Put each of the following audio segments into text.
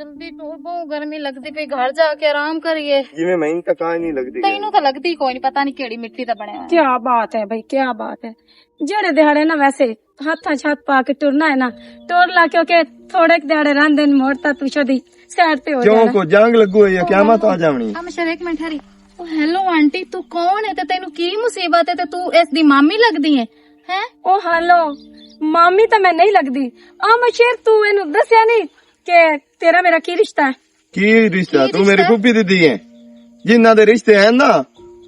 जल्दी टूर बहुत गर्मी लगती पई घर जाके आराम करिए जिवें मैनू ਤਾਂ ਕਾਂ ਨਹੀਂ ਲੱਗਦੀ ਤੈਨੂੰ ਤਾਂ ਲੱਗਦੀ ਕੋਈ ਨਹੀਂ ਪਤਾ ਨਹੀਂ ਕਿਹੜੀ ਮਿੱਟੀ ਦਾ ਬਣਿਆ क्या बात है भाई, क्या बात है। जेड़े दिहाड़े ना वैसे हाथा छत पा के टुरना है ना, टुर ला क्योंकि थोड़े दिहाड़े रहंदे ने मोड़ता तू छदी साइड पे हो ਕਿਉਂ जाना। ਕੋ ਜੰਗ ਲੱਗੂ ਹੈ ਕਿਆਮਤ ਆ ਜਾਵਣੀ ਆ ਮਸ਼ਰ ਇੱਕ ਮਿੰਟ ਹਰੀ ਹੈਲੋ ਆਂਟੀ ਤੂੰ ਕੌਣ ਹੈ ਤੇ ਤੈਨੂੰ ਕੀ ਮੁਸੀਬਤ ਹੈ ਤੇ ਤੂੰ ਇਸ ਦੀ ਮਾਮੀ ਲੱਗਦੀ ਹੈ ਹੈ ओ हेलो मामी तो मैं नहीं लगदी। आ मशेर तू इनु दसया नहीं कि तेरा मेरा की रिश्ता है। ਕੀ ਰਿਸ਼ਤਾ ਤੂੰ ਮੇਰੀ ਫੁੱਫੀ ਦੀ ਹੈ ਜਿਨ੍ਹਾਂ ਦੇ ਰਿਸ਼ਤੇ ਹਨ ਨਾ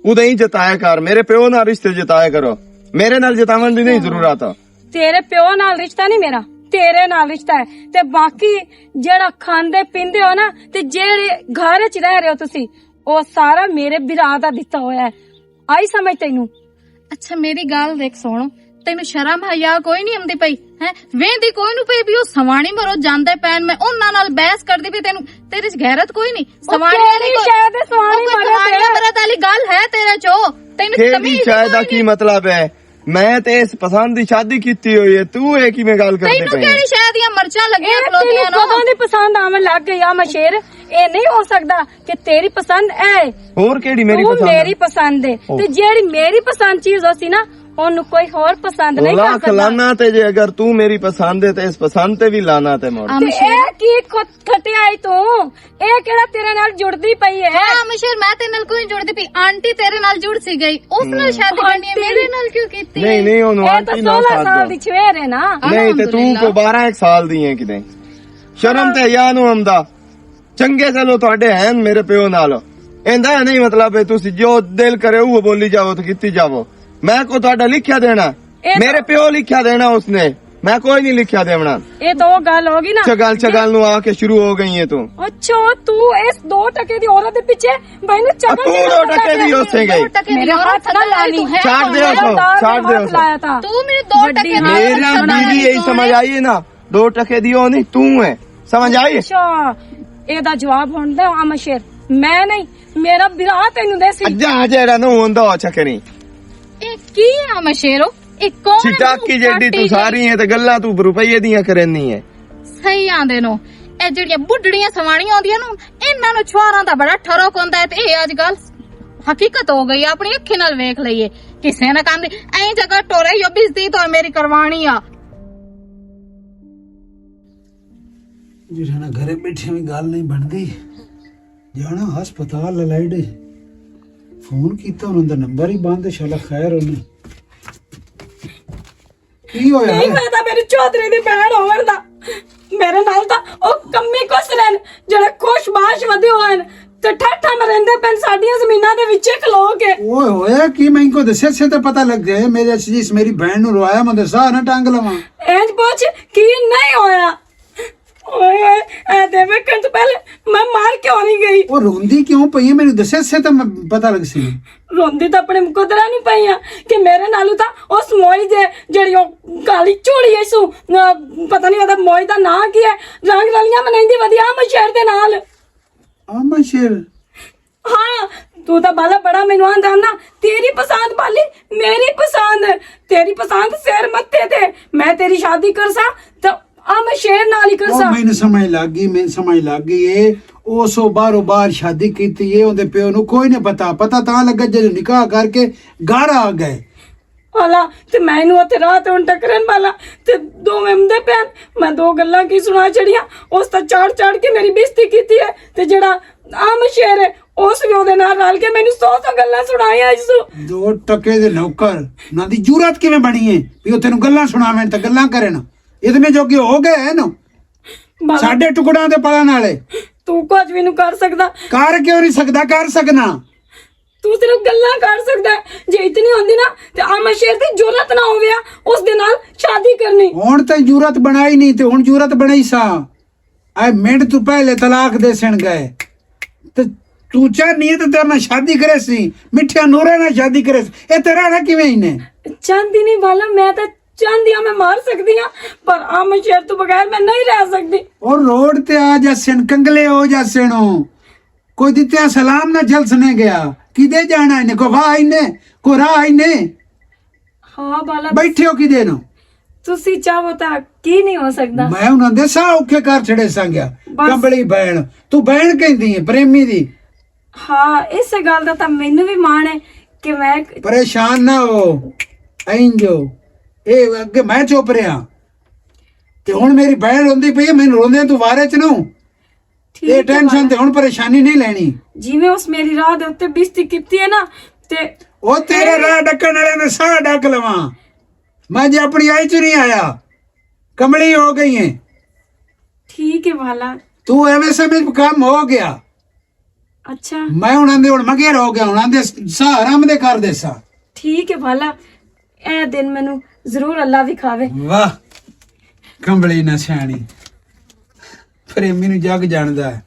ਉਹਦੇ ਹੀ ਜਤਾਇਆ ਕਰ ਮੇਰੇ ਪਿਓ ਨਾਲ ਰਿਸ਼ਤੇ ਜਤਾਇਆ ਕਰੋ ਮੇਰੇ ਨਾਲ ਜਤਾਵਣ ਦੀ ਨਹੀਂ ਜ਼ਰੂਰਤ तेरे प्यो नाल रिश्ता नहीं मेरा, तेरे नाल रिश्ता है। ते बाकी जेड़ा खांदे पींदे हो ना ते जेड़े घर च रह रहे हो तुसी ओ सारा मेरे बिरा दा दिता होया है। आई समझ तैनू? ਅੱਛਾ ਮੇਰੀ ਗੱਲ ਦੇਖ ਸੁਣ ਤੈਨੂੰ ਸ਼ਰਮ ਹਯਾ ਕੋਈ ਨਹੀਂ ਆਉਂਦੀ ਪਈ ਹੈ ਵੇਂਦੀ ਕੋਈ ਨੂੰ ਪਈ ਵੀ ਉਹ ਸਵਾਣੀ ਮਰੋ ਜਾਂਦੇ ਪੈਣ ਮੈਂ ਉਹਨਾਂ ਨਾਲ ਬਹਿਸ ਕਰਦੀ ਪਈ ਤੈਨੂੰ ਤੇਰੇ ਚ ਗੈਰਤ ਕੋਈ ਨਹੀਂ ਸਵਾਣੀ ਵਾਲੀ शायद सवानी मरे ਮਰਦ ਵਾਲੀ ਗੱਲ ਹੈ ਤੇਰੇ ਚੋ ਤੈਨੂੰ ਖੇਡੀ ਤਮੀਜ਼ ਚਾਹ ਦਾ ਕੀ ਮਤਲਬ ਹੈ ਮੈਂ ਤੇ ਇਸ ਪਸੰਦ ਦੀ ਸ਼ਾਦੀ ਕੀਤੀ ਹੋਈ ਹੈ ਤੂੰ ਇਹ ਕਿਵੇਂ ਗੱਲ ਕਰਦੇ ਤੈਨੂੰ ਪਈ ਕਿਹੜੀ ਸ਼ਾਇਦ ਦੀਆਂ ਮਰਚਾਂ ਲੱਗੀਆਂ ਇਹ ਖਲੋਤੀਆਂ ਤੈਨੂੰ ਕਦੋਂ ਨੂੰ ਦੀ ਪਸੰਦ ਆਵਣ ਲੱਗ ਗਈ ਆ ਮਸ਼ੇਰ। ਇਹ ਨਹੀਂ ਹੋ ਸਕਦਾ ਕਿ ਤੇਰੀ ਪਸੰਦ ਐ ਹੋਰ ਕਿਹੜੀ ਮੇਰੀ ਤੂੰ ਪਸੰਦ ਮੇਰੀ ਪਸੰਦ ਹੈ ਤੇ ਜਿਹੜੀ ਮੇਰੀ ਪਸੰਦ ਚੀਜ਼ ਹੋਸੀ ਨਾ ਉਹਨੂੰ ਕੋਈ ਹੋਰ ਪਸੰਦ ਨਹੀਂ ਕਰ ਲੱਖ ਸਕਦਾ। ਲਾਨਾ ਤੇ ਜੇ ਅਗਰ ਤੂੰ ਮੇਰੀ ਪਸੰਦ ਹੈ ਤੇ ਇਸ ਪਸੰਦ ਤੇ ਵੀ ਲਾਨਾ ਤੇ ਮੋੜ ਤੇ ਇਹ ਕੀ ਖਟਿਆਈ ਤੂੰ? ਇਹ ਕਿਹੜਾ ਤੇਰੇ ਨਾਲ ਜੁੜਦੀ ਪਈ ਹੈ? ਹਾਂ ਮਸ਼ਰ ਮੈਂ ਤੇਰੇ ਨਾਲ ਕੋਈ ਜੁੜਦੀ ਪਈ ਆਂਟੀ ਤੇਰੇ ਨਾਲ ਜੁੜ ਸੀ ਗਈ ਉਸ ਨਾਲ ਸ਼ਾਦੀ ਕਰਨੀ ਹੈ ਮੇਰੇ ਨਾਲ ਕਿਉਂ ਕੀਤੀ ਨਹੀਂ ਨਹੀਂ ਉਹਨੂੰ ਇਹ ਤਾਂ ਆਂਟੀ ਨਾ 16 ਸਾਲ ਦੀ ਛਵੇਰ ਹੈ ਨਾ। ਨਹੀਂ ਤੇ ਤੂੰ ਕੋ 12 ਇੱਕ ਸਾਲ ਦੀ ਹੈ ਕਿਤੇ ਸ਼ਰਮ ਤੇ ਯਾ ਨੂੰ ਆਉਂਦਾ ਚੰਗੇ ਚਲੋ ਤੁਹਾਡੇ ਹਨ ਮੇਰੇ ਪਿਓ ਨਾਲ ਇਹਦਾ ਨਹੀਂ ਮਤਲਬ ਹੈ ਤੁਸੀਂ ਜੋ ਦਿਲ ਕਰੇ ਉਹ ਬੋਲੀ ਜਾਵੋ ਤੇ ਕੀਤੀ ਜਾਵੋ ਮੈਂ ਕੋ ਤੁਹਾਡਾ ਲਿਖਿਆ ਦੇਣਾ ਮੇਰੇ ਪਿਓ ਲਿਖਿਆ ਦੇਣਾ ਉਸਨੇ ਮੈਂ ਕੋਈ ਨਹੀਂ ਲਿਖਿਆ ਦੇਵਣਾ ਇਹ ਤਾਂ ਉਹ ਗੱਲ ਹੋ ਗਈ ਨਾ। ਚਗਲ ਨੂੰ ਆ ਕੇ ਸ਼ੁਰੂ ਹੋ ਗਈ ਹੈ ਤੂੰ ਅੱਛਾ ਤੂੰ ਇਸ 2 ਟਕੇ ਦੀ ਔਰਤ ਦੇ ਪਿੱਛੇ ਮੈਨੂੰ ਚਗਲ ਤੂੰ 2 ਟਕੇ ਦੀ ਉਸੇ ਗਈ ਮੇਰੇ ਹੱਥ ਨਾ ਲਾ ਲਈ ਛੱਡ ਦਿਓ ਸੋ ਛੱਡ ਦਿਓ ਸੋ ਤੂੰ ਮੇਰੇ 2 ਟਕੇ मेरी बीवी यही समझ आई है ना 2 टके दियो नहीं तू है समझ आई ਅੱਛਾ ਇਹਦਾ ਜਵਾਬ ਹੁਣ ਦੇ ਆ ਮਸ਼ੇਰ ਮੈਂ ਨਹੀਂ ਮੇਰਾ ਵਿਆਹ ਤੈਨੂੰ ਦੇ ਸੀ। अज्जा जेड़ा ना होंदा हो चकनी ਇਹ ਕੀ ਆ ਮਸ਼ੇਰੋ ਇਹ ਕੌਣ ਹੈ छिटाकी जेडी तू सारी है ते गल्ला तू रुपये दियां करनी है ਸਹੀ ਆਂਦੇ ਨੂੰ ਇਹ ਜਿਹੜੀਆਂ ਬੁੱਢੜੀਆਂ ਸਵਾਣੀਆਂ ਆਉਂਦੀਆਂ ਨੂੰ ਇਹਨਾਂ ਨੂੰ ਛੁਆਰਾਂ ਦਾ ਬੜਾ ਠਰਕ ਹੁੰਦਾ ਹੈ ਤੇ ਇਹ ਅੱਜ ਕੱਲ ਹਕੀਕਤ ਹੋ ਗਈ ਆਪਣੀ ਅੱਖੀ ਨਾਲ ਵੇਖ ਲਈਏ ਕਿਸੇ ਨਾ ਕੰਮ ਦੀ ਐਂ ਜਗ੍ਹਾ ਟੋਰੇ ਯੋ ਬਿਜ਼ਤੀ ਤਾਂ ਮੇਰੀ ਕਰਵਾਣੀ ਆ ਜਿਹੜਾ ਘਰੇ ਬੈਠੇ ਵੀ ਗੱਲ ਨਹੀਂ ਬਣਦੀ ਜਾਣਾ ਹਸਪਤਾਲ ਲਲਾਈਡੇ ਫੋਨ ਕੀਤਾ ਉਹਨਾਂ ਦਾ ਨੰਬਰ ਹੀ ਬੰਦ ਸ਼ਾਲਾ ਖੈਰ ਉਹਨੇ ਕੀ ਹੋਇਆ ਨਹੀਂ ਮੈਂ ਤਾਂ ਮੇਰੀ ਚੌਧਰੀ ਦੀ ਭੈਣ ਹੋਣ ਦਾ ਮੇਰੇ ਨਾਲ ਤਾਂ ਉਹ ਕੰਮੀ ਕੁਸ ਰਹਿਣ ਜਿਹੜੇ ਖੁਸ਼ਬਾਸ਼ ਵਧੇ ਹੋਏ ਨੇ ਤੇ ਠੱਠਾ ਮਰਿੰਦੇ ਪੈਣ ਸਾਡੀਆਂ ਜ਼ਮੀਨਾਂ ਦੇ ਵਿੱਚ ਖਲੋ ਕੇ। ਓਏ ਹੋਇਆ ਕੀ ਮੈਨੂੰ ਕੋ ਦੱਸਿਆ ਸੇ ਤਾਂ ਪਤਾ ਲੱਗ ਗਿਆ ਮੇਰੇ ਅਸੀਸ ਮੇਰੀ ਭੈਣ ਨੂੰ ਰਵਾਇਆ ਮੈਂ ਦੱਸਾਂ ਨਾ ਟੰਗ ਲਵਾਂ ਇੰਜ ਪੁੱਛ ਕੀ ਨਹੀਂ ਹੋਇਆ। ਓਏ ਐ ਤੇ ਵੇਖਣ ਤੋਂ ਪਹਿਲੇ ਮੈਂ ਮਾਰ ਕਿਉਂ ਨਹੀਂ ਗਈ? ਉਹ ਰੋਂਦੀ ਕਿਉਂ ਪਈ ਹੈ ਮੈਨੂੰ ਦੱਸਿਆ ਸੇ ਤਾਂ ਪਤਾ ਲੱਗ ਸੀ ਰੋਂਦੀ ਤਾਂ ਆਪਣੇ ਮੁਕਦਰਾ ਨਹੀਂ ਪਈਆਂ ਕਿ ਮੇਰੇ ਨਾਲੋਂ ਤਾਂ ਉਸ ਮੋਈ ਦੇ ਜਿਹੜੀ ਉਹ ਕਾਲੀ ਝੋਲੀ ਐ ਸੂ ਪਤਾ ਨਹੀਂ ਉਹਦਾ ਮੋਈ ਦਾ ਨਾਂ ਕੀ ਹੈ ਰੰਗ ਰਲੀਆਂ ਮਨਾਈਂਦੀ ਵਧੀਆ ਮਸ਼ਹਰ ਦੇ ਨਾਲ ਆਮਾ ਸ਼ੇਰ ਹਾਂ ਤੂੰ ਤਾਂ ਬਾਲਾ ਬੜਾ ਮੈਨੂੰ ਆਂਦਾ ਨਾ ਤੇਰੀ ਪਸੰਦ ਬਾਲੀ ਮੇਰੀ ਪਸੰਦ ਤੇਰੀ ਪਸੰਦ ਸਿਰ ਮੱਥੇ ਤੇ ਮੈਂ ਤੇਰੀ ਸ਼ਾਦੀ ਕਰਸਾਂ ਤਾਂ ਆ ਮੈਂ ਸ਼ੇਰ ਨਾਲ ਹੀ ਕਰਸਾਂ। ਉਹ ਮੈਨੂੰ ਸਮਝ ਲੱਗ ਗਈ ਏ ਉਹ ਸੋ ਬਾਹਰ ਸ਼ਾਦੀ ਕੀਤੀ ਏ ਉਹਦੇ ਪਿਓ ਨੂੰ ਕੋਈ ਨਹੀਂ ਪਤਾ ਤਾਂ ਲੱਗਾ ਜਦੋਂ ਨਿਕਾਹ ਕਰਕੇ ਘਰ ਆ ਗਏ ਹਾਲਾ ਤੇ ਮੈਨੂੰ ਉੱਥੇ ਰਾਤ ਹੁਣ ਟੱਕਰਨ ਵਾਲਾ ਤੇ ਦੋਵੇਂ ਹੁੰਦੇ ਪੈਣ ਮੈਂ 2 ਗੱਲਾਂ ਕੀ ਸੁਣਾ ਛੜੀਆਂ ਉਸ ਤਾਂ ਚੜ ਕੇ ਮੇਰੀ ਬੇਇੱਜ਼ਤੀ ਕੀਤੀ ਹੈ ਤੇ ਜਿਹੜਾ ਆਮ ਸ਼ੇਰ ਹੈ ਉਸ ਵੀ ਉਹਦੇ ਨਾਲ ਰਲ ਕੇ ਮੈਨੂੰ 100 ਗੱਲਾਂ ਸੁਣਾਈਆਂ ਇਸ 2 ਟਕੇ ਦੇ ਨੌਕਰ ਨਾ ਦੀ ਜੁਰਤ ਕਿਵੇਂ ਬਣੀ ਏ ਵੀ ਉਹ ਤੈਨੂੰ ਗੱਲਾਂ ਸੁਣਾਵੇਂ ਤਾਂ ਗੱਲਾਂ ਕਰਨ ਇਹਦੇ ਜੋਗੇ ਹੋ ਗਏ ਨਾ ਸਾਡੇ ਟੁਕੜਾਂ ਦੇ ਪਲਾਂ ਨਾਲੇ ਤੂੰ ਕੁਝ ਵੀ ਨੂੰ ਕਰ ਸਕਦਾ ਕਰ ਕਿਉਂ ਨਹੀਂ ਸਕਦਾ ਕਰ ਸਕਣਾ ਤੂੰ ਸਿਰਫ ਗੱਲਾਂ ਕਰ ਸਕਦਾ ਜੇ ਇਤਨੀ ਹੁੰਦੀ ਨਾ ਤੇ ਆਮ ਸ਼ੇਰ ਦੀ ਜੁਰਤ ਨਾ ਹੋਵੇ ਉਸ ਦੇ ਨਾਲ ਸ਼ਾਦੀ ਕਰਨੀ ਹੁਣ ਤਾਂ ਜੁਰਤ ਬਣਾਈ ਨਹੀਂ ਤੇ ਹੁਣ ਜੁਰਤ ਬਣਾਈ ਸਾ ਆ ਮਿੰਟ ਤੋਂ ਪਹਿਲੇ ਤਲਾਕ ਦੇਸਣ ਗਏ ਤੇ ਤੂੰ ਚਾਹਨੀ ਹੈ ਤੇ ਤੇਰੇ ਨਾਲ ਸ਼ਾਦੀ ਕਰੇ ਸੀ ਮਿੱਠਿਆ ਨੂਰੇ ਨਾਲ ਸ਼ਾਦੀ ਕਰੇ ਇਹ ਤੇਰਾ ਨਾ ਕਿਵੇਂ ਇਹਨੇ ਚਾਹੁੰਦੀ ਨਹੀਂ ਵਾਲਾ ਮੈਂ ਤਾਂ ਚਾਹੁੰਦੀ ਮੈਂ ਮਾਰ ਸਕਦੀ ਹਾਂ ਪਰ ਆਮ ਸ਼ੇਰ ਤੋਂ ਬਗੈਰ ਮੈਂ ਨਹੀਂ ਰਹਿ ਸਕਦੀ। और रोड ते आ जासन कंगले हो जासन कोई दित्या सलाम ना जलसने गया किदे जाना इने को वाह इने को राह इने हाँ बाला बैठे हो किदे नो ਤੁਸੀਂ ਚਾਹੋ ਤਾਂ ਕੀ ਨਹੀਂ ਹੋ ਸਕਦਾ। ਮੈਂ ਉਹਨਾਂ ਦੇ ਸਾਹ ਔਖੇ ਕਰ ਛੜੇ ਸੰਗਿਆ ਬਸ। ਕੰਬਲੀ ਭੈਣ ਤੂੰ ਭੈਣ ਕਹਿੰਦੀ ਹੈ ਪ੍ਰੇਮੀ ਦੀ। ਹਾਂ ਇਸੇ ਗੱਲ ਦਾ ਤਾਂ ਮੈਨੂੰ ਵੀ ਮਾਣ ਹੈ ਕਿ ਮੈਂ ਪਰੇਸ਼ਾਨ ਨਾ ਹੋ ਇੰਜੋ ਇਹ ਅੱਗੇ ਮੈਂ ਚੁੱਪ ਰਿਹਾ ਤੇ ਹੁਣ ਮੇਰੀ ਭੈਣ ਰੋਂਦੀ ਪਈ ਹੈ ਮੈਨੂੰ ਰੋਂਦਿਆਂ ਤੂੰ ਵਾਰੇ ਚ ਨੂੰ ਠੀਕ ਇਹ ਹੈ ਟੈਨਸ਼ਨ ਤੇ ਹੁਣ ਪਰੇਸ਼ਾਨੀ ਨਹੀਂ ਲੈਣੀ। ਜਿਵੇਂ ਉਸ ਮੇਰੀ ਰਾਹ ਦੇ ਉੱਤੇ ਬਿਸਤੀ ਕੀਤੀ ਹੈ ਨਾ ਤੇ ਉਹ ਤੇਰੇ ਰਾਹ ਡੱਕਣ ਵਾਲੇ ਨੇ ਸਾਹ ਡੱਕ ਲਵਾਂ ਮੈਂ ਜੇ ਆਪਣੀ ਆਈ ਚ ਨਹੀਂ ਆਇਆ ਕਮਲੀ ਹੋ ਗਈ ਹੈ ਠੀਕ ਹੈ ਵਾਲਾ। ਤੂੰ ਐਵੇਂ ਸਮਝ ਕੰਮ ਹੋ ਗਿਆ। ਅੱਛਾ ਮੈਂ ਉਹਨਾਂ ਦੇ ਹੁਣ ਮਗੇਰ ਹੋ ਗਿਆ ਉਹਨਾਂ ਦੇ ਸਾਹ ਆਰਾਮ ਦੇ ਕਰ ਦੇ ਸਾਂ। ਠੀਕ ਹੈ ਵਾਲਾ, ਇਹ ਦਿਨ ਮੈਨੂੰ ਜ਼ਰੂਰ ਅੱਲਾ ਵਿਖਾਵੇ। ਵਾਹ ਕੰਬਲੀ ਨਾ ਸਿਆਣੀ ਪ੍ਰੇਮੀ ਨੂੰ ਜੱਗ ਜਾਣਦਾ ਹੈ।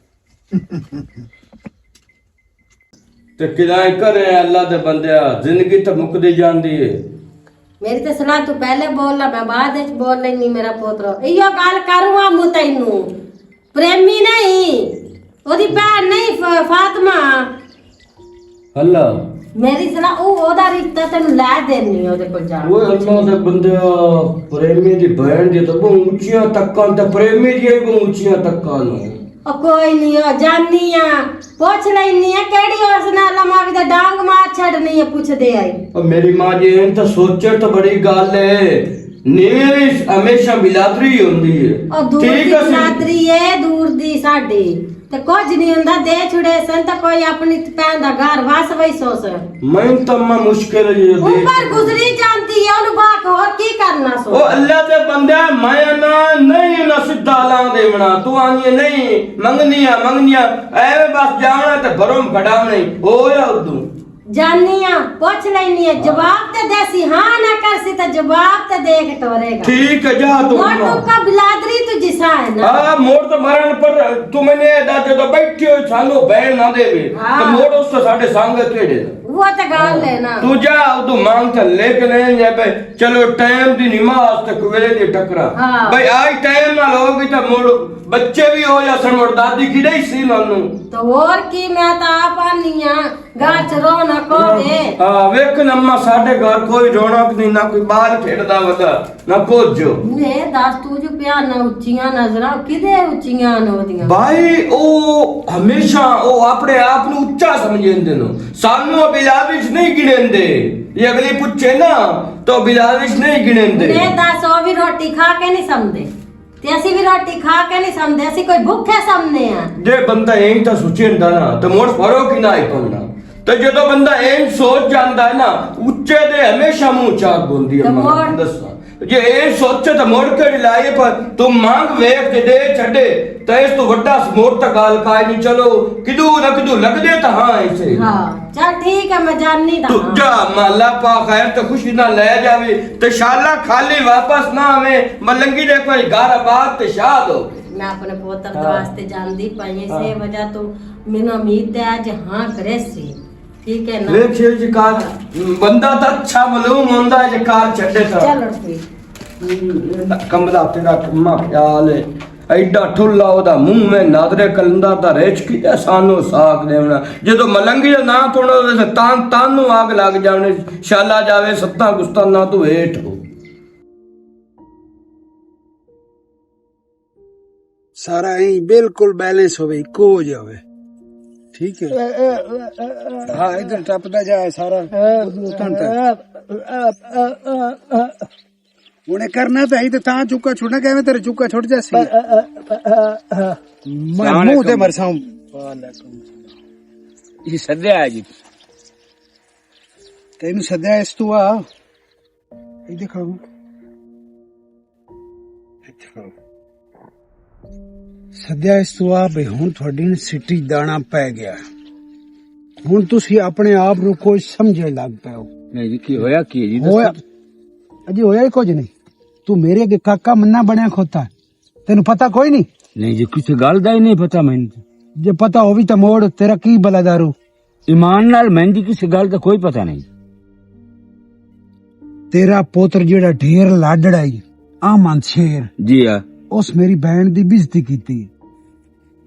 ਤੇ ਕਿਦਾਂ ਕਰੇ ਅੱਲਾ ਦੇ ਬੰਦਿਆ ਜ਼ਿੰਦਗੀ ਤਾਂ ਮੁੱਕਦੀ ਜਾਂਦੀ ਏ। मेरी तो सलाह तू पहले बोलना मैं बाद में बोल लेनी मेरा पोतरो इयो गाल करूँ मु तैनू प्रेमी नहीं ओदी भैन नहीं फातिमा ਅੱਲਾ मेरी सलाह ओदा रिश्ता तेनू लै देनी ओदे कोल जा ਓਏ ਅੱਲਾ ਦੇ ਬੰਦਿਆ ਪ੍ਰੇਮੀ ਦੀ ਭੈਣ ਦੀ ਤਾਂ ਬਹੁਤ ਉੱਚੀਆਂ ਤੱਕਾਂ ਤੇ ਪ੍ਰੇਮੀ ਦੀਆਂ ਵੀ ਬਹੁਤ ਉੱਚੀਆਂ ਤੱਕਾਂ ਨੂੰ। ओ कोई नहीं ओ जानी आ पूछ लेनी है केड़ी उस नाल मावी दा डांग मार छड़नी है पूछ दे आई और मेरी माँ जी इन तो सोचे तो बड़ी गल है नीवी हमेशा बिलादरी होंदी है। ओ दूर दी बिलादरी है दूर दी साडी ते कुछ नहीं हुंदा दे छुड़े सन तो कोई अपनी भैन दा घर वस वही सोस मैं तो मैं मुश्किल है ये ऊपर गुजरी जानती है ओनु बाक और की करना सो ओ अल्लाह दे बंदे मैं ना नहीं ना सीधा ला देवना तू आनी नहीं मंगनिया ऐवे बस जावना ते भरम घड़ावने हो या उदू जानिया पूछ लेनी है जवाब ते देसी हां ना करसी तो जवाब ते दे के टोरेगा ठीक है जा तू मोटू का बिलादरी तू जिसा है ना हां मोड़ तो मरण पर तू मैंने दादे तो बैठे हो सानो बहन ना देवे तो मोड़ उस तो साडे संग केड़े वो तो गाल है ना तू जा तू मांग च लेके नहीं जा भाई चलो टाइम दी नमाज तक वेले दी टकरा हाँ। भाई आज टाइम ना होगी तो मोड़ बच्चे भी हो जा सन और दादी की नहीं सी नानू तो और की मैं तो आप आनी हां घर च रोना को दे हां वेख नम्मा साडे घर कोई रौनक नहीं ना कोई बाहर खेड़दा वदा ना कुछ ने दस तू जो प्यार ना उच्चियां नजरा किदे उच्चियां न ओदियां भाई ओ हमेशा ओ अपने आप ਨੂੰ ਉੱਚਾ ਸਮਝਦੇ ਨੇ ਸਾਨੂੰ ਬਿਲਾਵਿਸ਼ ਨਹੀਂ ਗਿਣਦੇ ਇਹ ਅਗਲੀ ਪੁੱਛੇ ਨਾ तो बिलाविश नहीं गिनेंदे ने दस ओ भी रोटी खा के नहीं समझे ते ਅਸੀਂ ਵੀ ਰੋਟੀ ਖਾ ਕੇ ਨਹੀਂ ਸਮਝਦੇ ਅਸੀਂ ਕੋਈ ਭੁੱਖੇ ਸਮਝਦੇ ਆ ਜੇ ਬੰਦਾ ਐਂ ਤਾਂ ਸੋਚੇਂਦਾ ਨਾ ਤੇ ਮੋੜ ਫੜੋ ਕਿ ਨਾ ਹੀ ਪਉਣਾ ਤੇ ਜਦੋਂ ਬੰਦਾ ਐਂ ਸੋਚ ਜਾਂਦਾ ਹੈ ਨਾ ਉੱਚੇ ਦੇ ਹਮੇਸ਼ਾ ਮੂੰਹ ਚਾਕ ਹੁੰਦੀ ਹੈ ਮੈਂ ਦੱਸਾਂ ਜੇ ਇਹ ਸੋਚੇ ਤਾਂ ਮੋੜ ਕੇ ਲਾਏ ਪਰ ਤੂੰ ਮੰਗ ਵੇਖ ਤੇ ਦੇ ਛੱਡੇ ਤਾਂ ਇਸ ਤੋਂ ਵੱਡਾ ਮੋੜ ਤਾਂ ਗਾਲ ਕਾਇ ਨਹੀਂ ਚਲੋ ਕਿਦੂ ਨਾ ਕਿਦੂ ਲੱਗਦੇ ਤਾਂ ਹਾਂ ਐਸੇ ਹਾਂ चल ठीक है मैं जाननी दा तू जा माला पा खैर तो खुशी ना ले जावे ते शाला खाली वापस ना आवे मलंगी दे कोई घर आबाद ते शाद हो मैं अपने पोतर के वास्ते जानदी पई इसे वजह तो मेनू उम्मीद है आज हां करे सी ठीक है ना वेख जी कार बंदा तो अच्छा मालूम होंदा है जे कार छड्डे ता चलो ठीक कमला तेरा कम्मा ख्याल है ਐਡਾ ਠੁੱਲਾ ਉਹਦਾ ਮੂੰਹ ਮੈਂ ਨਾਦਰੇ ਕਲੰਦਾ ਤਾਂ ਰੇਚ ਕੀ ਸਾਨੂੰ ਸਾਖ ਦੇਵਣਾ ਜਦੋਂ ਮਲੰਗੀ ਦਾ ਨਾਂ ਤੋੜੋ ਤਾਂ ਨੂੰ ਆਗ ਲੱਗ ਜਾਵਣੇ ਸ਼ਾਲਾ ਜਾਵੇ ਸੱਤਾਂ ਗੁਸਤਾਨਾ ਤੂੰ ਹੇਠ ਹੋ ਸਾਰਾ ਹੀ ਬਿਲਕੁਲ ਬੈਲੈਂਸ ਹੋਵੇ ਇੱਕੋ ਜਾਵੇ ਠੀਕ ਹੈ ਹਾਂ ਇਧਰ ਟੱਪਦਾ ਜਾਏ ਸਾਰਾ ਉਤਨ ਉਹਨੇ ਕਰਨਾ ਤਾਂ ਹੀ ਤੇ ਤਾਂ ਚੁੱਕਾ ਛੁੱਟਣਾ ਕਿਵੇਂ ਤੇਰੇ ਚੁੱਕਾ ਛੁੱਟ ਜਾਸੀ ਮੈਂ ਮੂੰਹ ਤੇ ਮਰਸਾਂ ਇਹ ਸੱਦਿਆ ਜੀ ਤੈਨੂੰ ਸੱਦਿਆ ਇਸ ਤੋਂ ਆ ਇਹ ਦੇਖੋ ਸੱਦਿਆ ਇਸ ਤੋਂ ਆ ਬਈ ਹੁਣ ਤੁਹਾਡੀ ਸਿੱਟੀ ਦਾਣਾ ਪੈ ਗਿਆ ਹੁਣ ਤੁਸੀਂ ਆਪਣੇ ਆਪ ਨੂੰ ਕੋਈ ਸਮਝਣ ਲੱਗ ਪਏ ਹੋ ਨਹੀਂ ਜੀ ਕੀ ਹੋਇਆ ਕੀ ਜੀ ਹੋਇਆ ਅਜੇ ਹੋਇਆ ਹੀ ਕੁਝ ਨਹੀਂ ਤੂੰ ਮੇਰੇ ਅੱਗੇ ਕਾਕਾ ਮੰਨਾ ਬਣਿਆ ਖੋਤਾ ਤੈਨੂੰ ਪਤਾ ਕੋਈ ਨਹੀਂ ਨਹੀਂ ਜੀ ਕਿਸੇ ਗੱਲ ਦਾ ਹੀ ਨਹੀਂ ਪਤਾ ਮੈਨੂੰ ਜੇ ਪਤਾ ਹੋਵੇ ਤਾਂ ਮੋੜ ਤੇਰਾ ਕੀ ਬਲਾਦਾਰੂ ਈਮਾਨ ਨਾਲ ਮੈਨੂੰ ਕਿਸੇ ਗੱਲ ਦਾ ਕੋਈ ਪਤਾ ਨਹੀਂ ਤੇਰਾ ਪੁੱਤਰ ਜਿਹੜਾ ਢੇਰ ਲਾਡੜਾ ਈ ਆਮਨ ਸ਼ੇਰ ਜੀ ਆ ਉਸ ਮੇਰੀ ਭੈਣ ਦੀ ਬੇਇੱਜ਼ਤੀ ਕੀਤੀ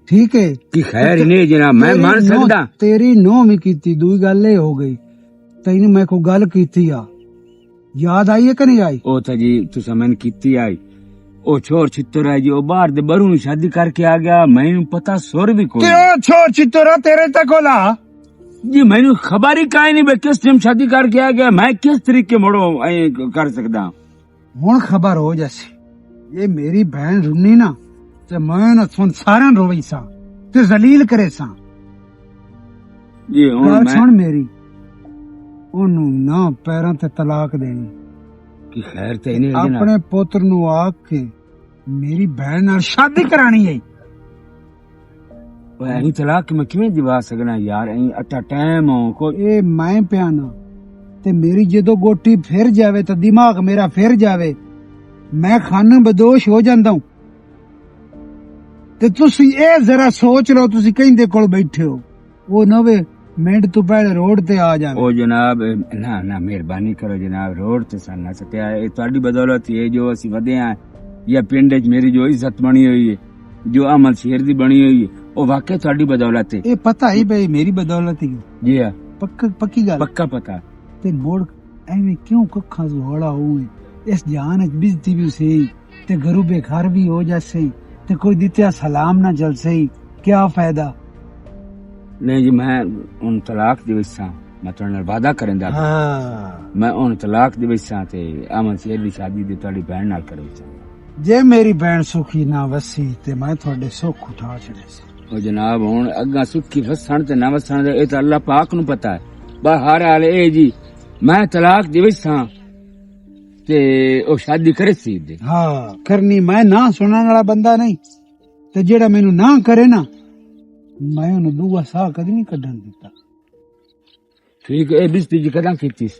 ਠੀਕ ਹੈ ਕੀ ਖੈਰ ਨਹੀਂ ਜਨਾਬ ਮੈਂ ਮੰਨ ਸਕਦਾ ਤੇਰੀ ਨੋਹ ਵੀ ਕੀਤੀ ਦੂਈ ਗੱਲ ਇਹ ਹੋ ਗਈ ਤੈਨੂੰ ਮੈਂ ਕੋਈ ਗੱਲ ਕੀਤੀ ਆ याद आई है कि नहीं आई? ਉਹ ਤਾਂ ਜੀ ਤੁਸੀਂ ਮੈਨੂੰ ਕੀਤੀ ਆਈ ਉਹ ਛੋਰ ਛਿੱਤਰ ਹੈ ਜੀ ਉਹ ਬਾਹਰ ਦੇ ਬਰੂ ਨੂੰ ਸ਼ਾਦੀ ਕਰਕੇ ਆ ਗਿਆ ਮੈਨੂੰ ਪਤਾ ਸੁਰ ਵੀ ਕੋਈ क्यों छोर चित्तोरा तेरे तक होला? ਜੀ ਮੈਨੂੰ ਖਬਰ ਹੀ ਕਾਈ ਨਹੀਂ ਬਈ ਕਿਸ ਟਾਈਮ ਸ਼ਾਦੀ ਕਰਕੇ ਆ ਗਿਆ ਮੈਂ ਕਿਸ ਤਰੀਕੇ ਮੋੜੋ ਐ ਕਰ ਸਕਦਾ ਹੁਣ ਖਬਰ ਹੋ ਜੈਸੀ ਇਹ ਮੇਰੀ ਭੈਣ ਰੁੰਨੀ ਨਾ ਤੇ ਮੈਂ ਨਾ ਸੁਣ ਸਾਰਿਆਂ ਨੂੰ ਰੋਈ ਸਾਂ ਤੇ ਜ਼ਲੀਲ ਕਰੇ ਸਾਂ। ਜੀ ਹੁਣ ਗੱਲ ਮੈਂ ਸੁਣ ਮੇਰੀ, ਉਹਨੂੰ ਨਾ ਪੈਰਾਂ ਤੇ ਤਲਾਕ ਦੇਣੀ, ਕੀ ਖੈਰ ਤੇ ਨਹੀਂ ਜਨਾਬ ਆਪਣੇ ਪੁੱਤਰ ਨੂੰ ਆਖ ਕੇ ਮੇਰੀ ਭੈਣ ਨਾਲ ਸ਼ਾਦੀ ਕਰਾਣੀ ਹੈ। ਐਂ ਤਲਾਕ ਮੈਂ ਕਿਵੇਂ ਦਿਵਾ ਸਕਣਾ ਯਾਰ ਐਂ ਅੱਟਾ ਟਾਈਮ ਹੋ ਕੋਈ ਇਹ ਮੈਂ ਪਿਆਨਾ ਤੇ ਮੇਰੀ ਜਦੋਂ ਗੋਟੀ ਫਿਰ ਜਾਵੇ ਤਾਂ ਦਿਮਾਗ ਮੇਰਾ ਫਿਰ ਜਾਵੇ, ਮੈਂ ਖਾਨਾ ਬਦੋਸ਼ ਹੋ ਜਾਂਦਾ ਹੂੰ। ਤੇ ਤੁਸੀਂ ਇਹ ਜ਼ਰਾ ਸੋਚ ਲਓ, ਤੁਸੀਂ ਕਹਿੰਦੇ ਕੋਲ ਬੈਠੇ ਹੋ, ਉਹ ਨਵੇਂ ਮਿੰਟ ਤੋਂ ਪਹਿਲੇ ਰੋਡ ਤੇ ਆ ਜਾਵੇ। ਉਹ ਜਨਾਬ ਨਾ ਨਾ ਮਿਹਰਬਾਨੀ ਕਰੋ ਜਨਾਬ ਰੋਡ ਤੇ ਸਨ ਨਾ ਸਕਿਆ ਇਹ ਤੁਹਾਡੀ ਬਦੌਲਤ ਹੀ ਹੈ ਜੋ ਅਸੀਂ ਵਧੇ ਆ ਜਾਂ ਪਿੰਡ 'ਚ ਮੇਰੀ ਜੋ ਇੱਜ਼ਤ ਬਣੀ ਹੋਈ ਹੈ ਜੋ ਅਮਲ ਸ਼ੇਰ ਦੀ ਬਣੀ ਹੋਈ ਹੈ ਉਹ ਵਾਕਈ ਤੁਹਾਡੀ ਬਦੌਲਤ ਹੈ। ਇਹ ਪਤਾ ਹੀ ਬਈ ਮੇਰੀ ਬਦੌਲਤ ਹੀ ਜੀ ਹਾਂ ਪੱਕੀ ਗੱਲ। ਪੱਕਾ ਪਤਾ ਤੇ ਮੋੜ ਐਵੇਂ ਕਿਉਂ ਕੱਖਾਂ ਜ਼ੋੜਾ ਹੋਏ ਇਸ ਜਾਨ ਚ ਬਿਜਤੀ ਵੀ ਸਹੀ ਤੇ ਘਰੂ ਬੇਘਰ ਵੀ ਹੋ ਜਾਸੀ ਤੇ ਕੋਈ ਦਿੱਤਿਆ ਸਲਾਮ ਨਾ ਜਲ ਸਹੀ, ਕਿਆ ਫਾਇਦਾ? ਨਹੀਂ ਜੀ ਮੈਂ ਹੁਣ ਤਲਾਕ ਦੇ ਵਿੱਚ ਸਾਂ ਮੈਂ ਤੁਹਾਡੇ ਨਾਲ ਵਾਅਦਾ ਕਰਨ ਦਾ ਮੈਂ ਹੁਣ ਤਲਾਕ ਦੇ ਵਿੱਚ ਸਾਂ ਤੇ ਅਮਨ ਸ਼ੇਰ ਦੀ ਸ਼ਾਦੀ ਦੀ ਤੁਹਾਡੀ ਭੈਣ ਨਾਲ ਕਰੇ ਸਾਂ। ਜੇ ਮੇਰੀ ਭੈਣ ਸੁਖੀ ਨਾ ਵਸੀ ਤੇ ਮੈਂ ਤੁਹਾਡੇ ਸੁੱਖ ਉਠਾ ਛੜੇ ਸੀ। ਉਹ ਜਨਾਬ ਹੁਣ ਅੱਗਾ ਸੁੱਖੀ ਵਸਣ ਤੇ ਨਾ ਵਸਣ ਦਾ ਇਹ ਤਾਂ ਅੱਲਾਹ ਪਾਕ ਨੂੰ ਪਤਾ ਹੈ। ਬਾਹਰ ਹਾਲ ਇਹ ਜੀ ਮੈਂ ਤਲਾਕ ਦੇ ਵਿੱਚ ਸਾਂ ਤੇ ਉਹ ਸ਼ਾਦੀ ਕਰੇ ਸੀ ਦੇ ਹਾਂ ਕਰਨੀ, ਮੈਂ ਨਾ ਸੁਣਨ ਵਾਲਾ ਬੰਦਾ ਨਹੀਂ ਤੇ ਜਿਹੜਾ ਮੈਨੂੰ ਨਾ ਕਰੇ ਨਾ ਮੈਂ ਉਹਨੂੰ ਦੂਆ ਸਾਹ ਕਦੀ ਨਹੀਂ ਕੱਢਣ ਦਿੱਤਾ। ਠੀਕ ਹੈ ਇਹ ਬਿਸਤੀ ਜੀ ਕਦਾਂ ਕੀਤੀ ਸੀ?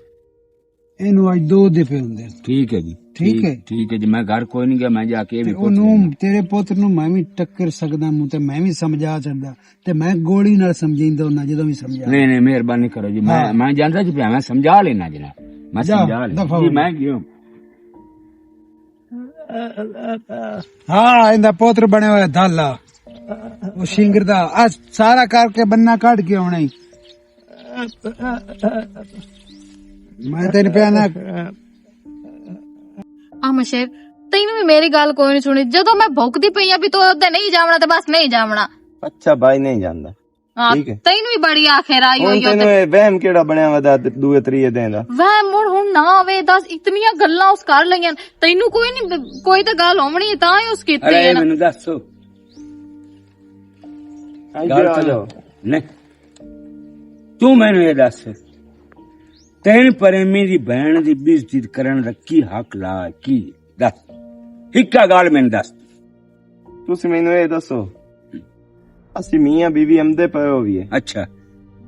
ਇਹਨੂੰ ਅੱਜ 2 ਦੇ ਪਏ ਹੁੰਦੇ। ਠੀਕ ਹੈ ਜੀ ਠੀਕ ਹੈ। ਠੀਕ ਹੈ ਜੀ ਮੈਂ ਘਰ ਕੋਈ ਨਹੀਂ ਗਿਆ ਮੈਂ ਜਾ ਕੇ ਇਹ ਵੀ ਤੇ ਪੁੱਛ ਲੈਣਾ। ਉਹਨੂੰ ਤੇਰੇ ਪੁੱਤਰ ਨੂੰ ਮੈਂ ਵੀ ਟੱਕਰ ਸਕਦਾ ਮੂੰ ਤੇ ਮੈਂ ਵੀ ਸਮਝਾ ਸਕਦਾ ਤੇ ਮੈਂ ਗੋਲੀ ਨਾਲ ਸਮਝਾਉਂਦਾ ਹੁੰਦਾ ਜਦੋਂ ਵੀ ਸਮਝਾ। ਨਹੀਂ ਨਹੀਂ ਮਿਹਰਬਾਨੀ ਕਰੋ ਜੀ ਹਾਂ। ਮੈਂ ਜਾਂਦਾ ਜੀ ਪਿਆ ਮੈਂ ਸਮਝਾ ਲੈਣਾ ਜਨਾਬ ਮੈਂ ਜਾ, ਸਮਝਾ ਦਫ਼ਾ ਲੈਣਾ ਹੋ ਜੀ ਜਾ। ਮੈਂ ਕਿਉਂ ਹਾਂ ਇਹਦਾ ਪੁੱਤਰ ਬਣਿਆ ਹੋਇਆ ਦਾਲਾ ਉਹ ਸ਼ਿੰਗਰ ਦਾ ਅੱਜ ਸਾਰਾ ਕਰਕੇ ਬੰਨਾ ਕੱਢ ਕੇ ਆਉਣਾ ਹੀ। ਮੈਂ ਤੈਨੂੰ ਪਿਆ ਨਾ ਮਸ਼ੇਰ ਤੈਨੂੰ ਵੀ ਮੇਰੀ ਗੱਲ ਕੋਈ ਨਹੀਂ ਸੁਣੀ ਜਦੋਂ ਮੈਂ ਭੁੱਖਦੀ ਪਈ ਆ ਵੀ ਤੂੰ ਉਹਦੇ ਨਹੀਂ ਜਾਵਣਾ ਤੇ ਬਸ ਨਹੀਂ ਜਾਵਣਾ। ਅੱਛਾ ਬਾਈ ਨਹੀਂ ਜਾਂਦਾ ਹਾਂ ਠੀਕ ਹੈ। ਤੈਨੂੰ ਵੀ ਬੜੀ ਆਖਿਰ ਆਈ ਹੁਣ ਹੋਈ ਤੈਨੂੰ ਇਹ ਵਹਿਮ ਕਿਹੜਾ ਬਣਿਆ ਵਾ ਦੂਏ ਤਰੀਏ ਦੇਣ ਦਾ? ਵੈ ਮੁੜ ਹੁਣ ਨਾ ਆਵੇ ਦੱਸ ਇਤਨੀਆਂ ਗੱਲਾਂ ਉਸ ਕਰ ਲਈਆਂ ਤੈਨੂੰ ਕੋਈ ਨਹੀਂ ਕੋਈ ਤਾਂ ਗੱਲ ਹੋਣੀ ਤਾਂ ਹੀ ਉਸ ਕੀਤੀ ਅਰੇ ਹੈ ਨਾ। ਮੈਨੂੰ ਦੱਸੋ ਇੱਧਰ ਗੱਲ ਆ ਤਾਂ ਜਾਓ। ਨਹੀਂ ਤੂੰ ਮੈਨੂੰ ਇਹ ਦੱਸ ਤੈਨੂੰ ਪ੍ਰੇਮੀ ਦੀ ਭੈਣ ਦੀ ਬੇਇੱਜ਼ਤੀ ਕਰਨ ਦਾ ਕੀ ਹੱਕ ਲਾ ਕੀ ਦੱਸ ਇੱਕਾ ਗੱਲ ਮੈਨੂੰ ਦੱਸ। ਤੁਸੀਂ ਮੈਨੂੰ ਇਹ ਦੱਸੋ ਅਸੀਂ ਮੀਆਂ ਬੀਵੀ ਅੰਦੇ ਪਏ ਹੋ ਵੀ ਅੱਛਾ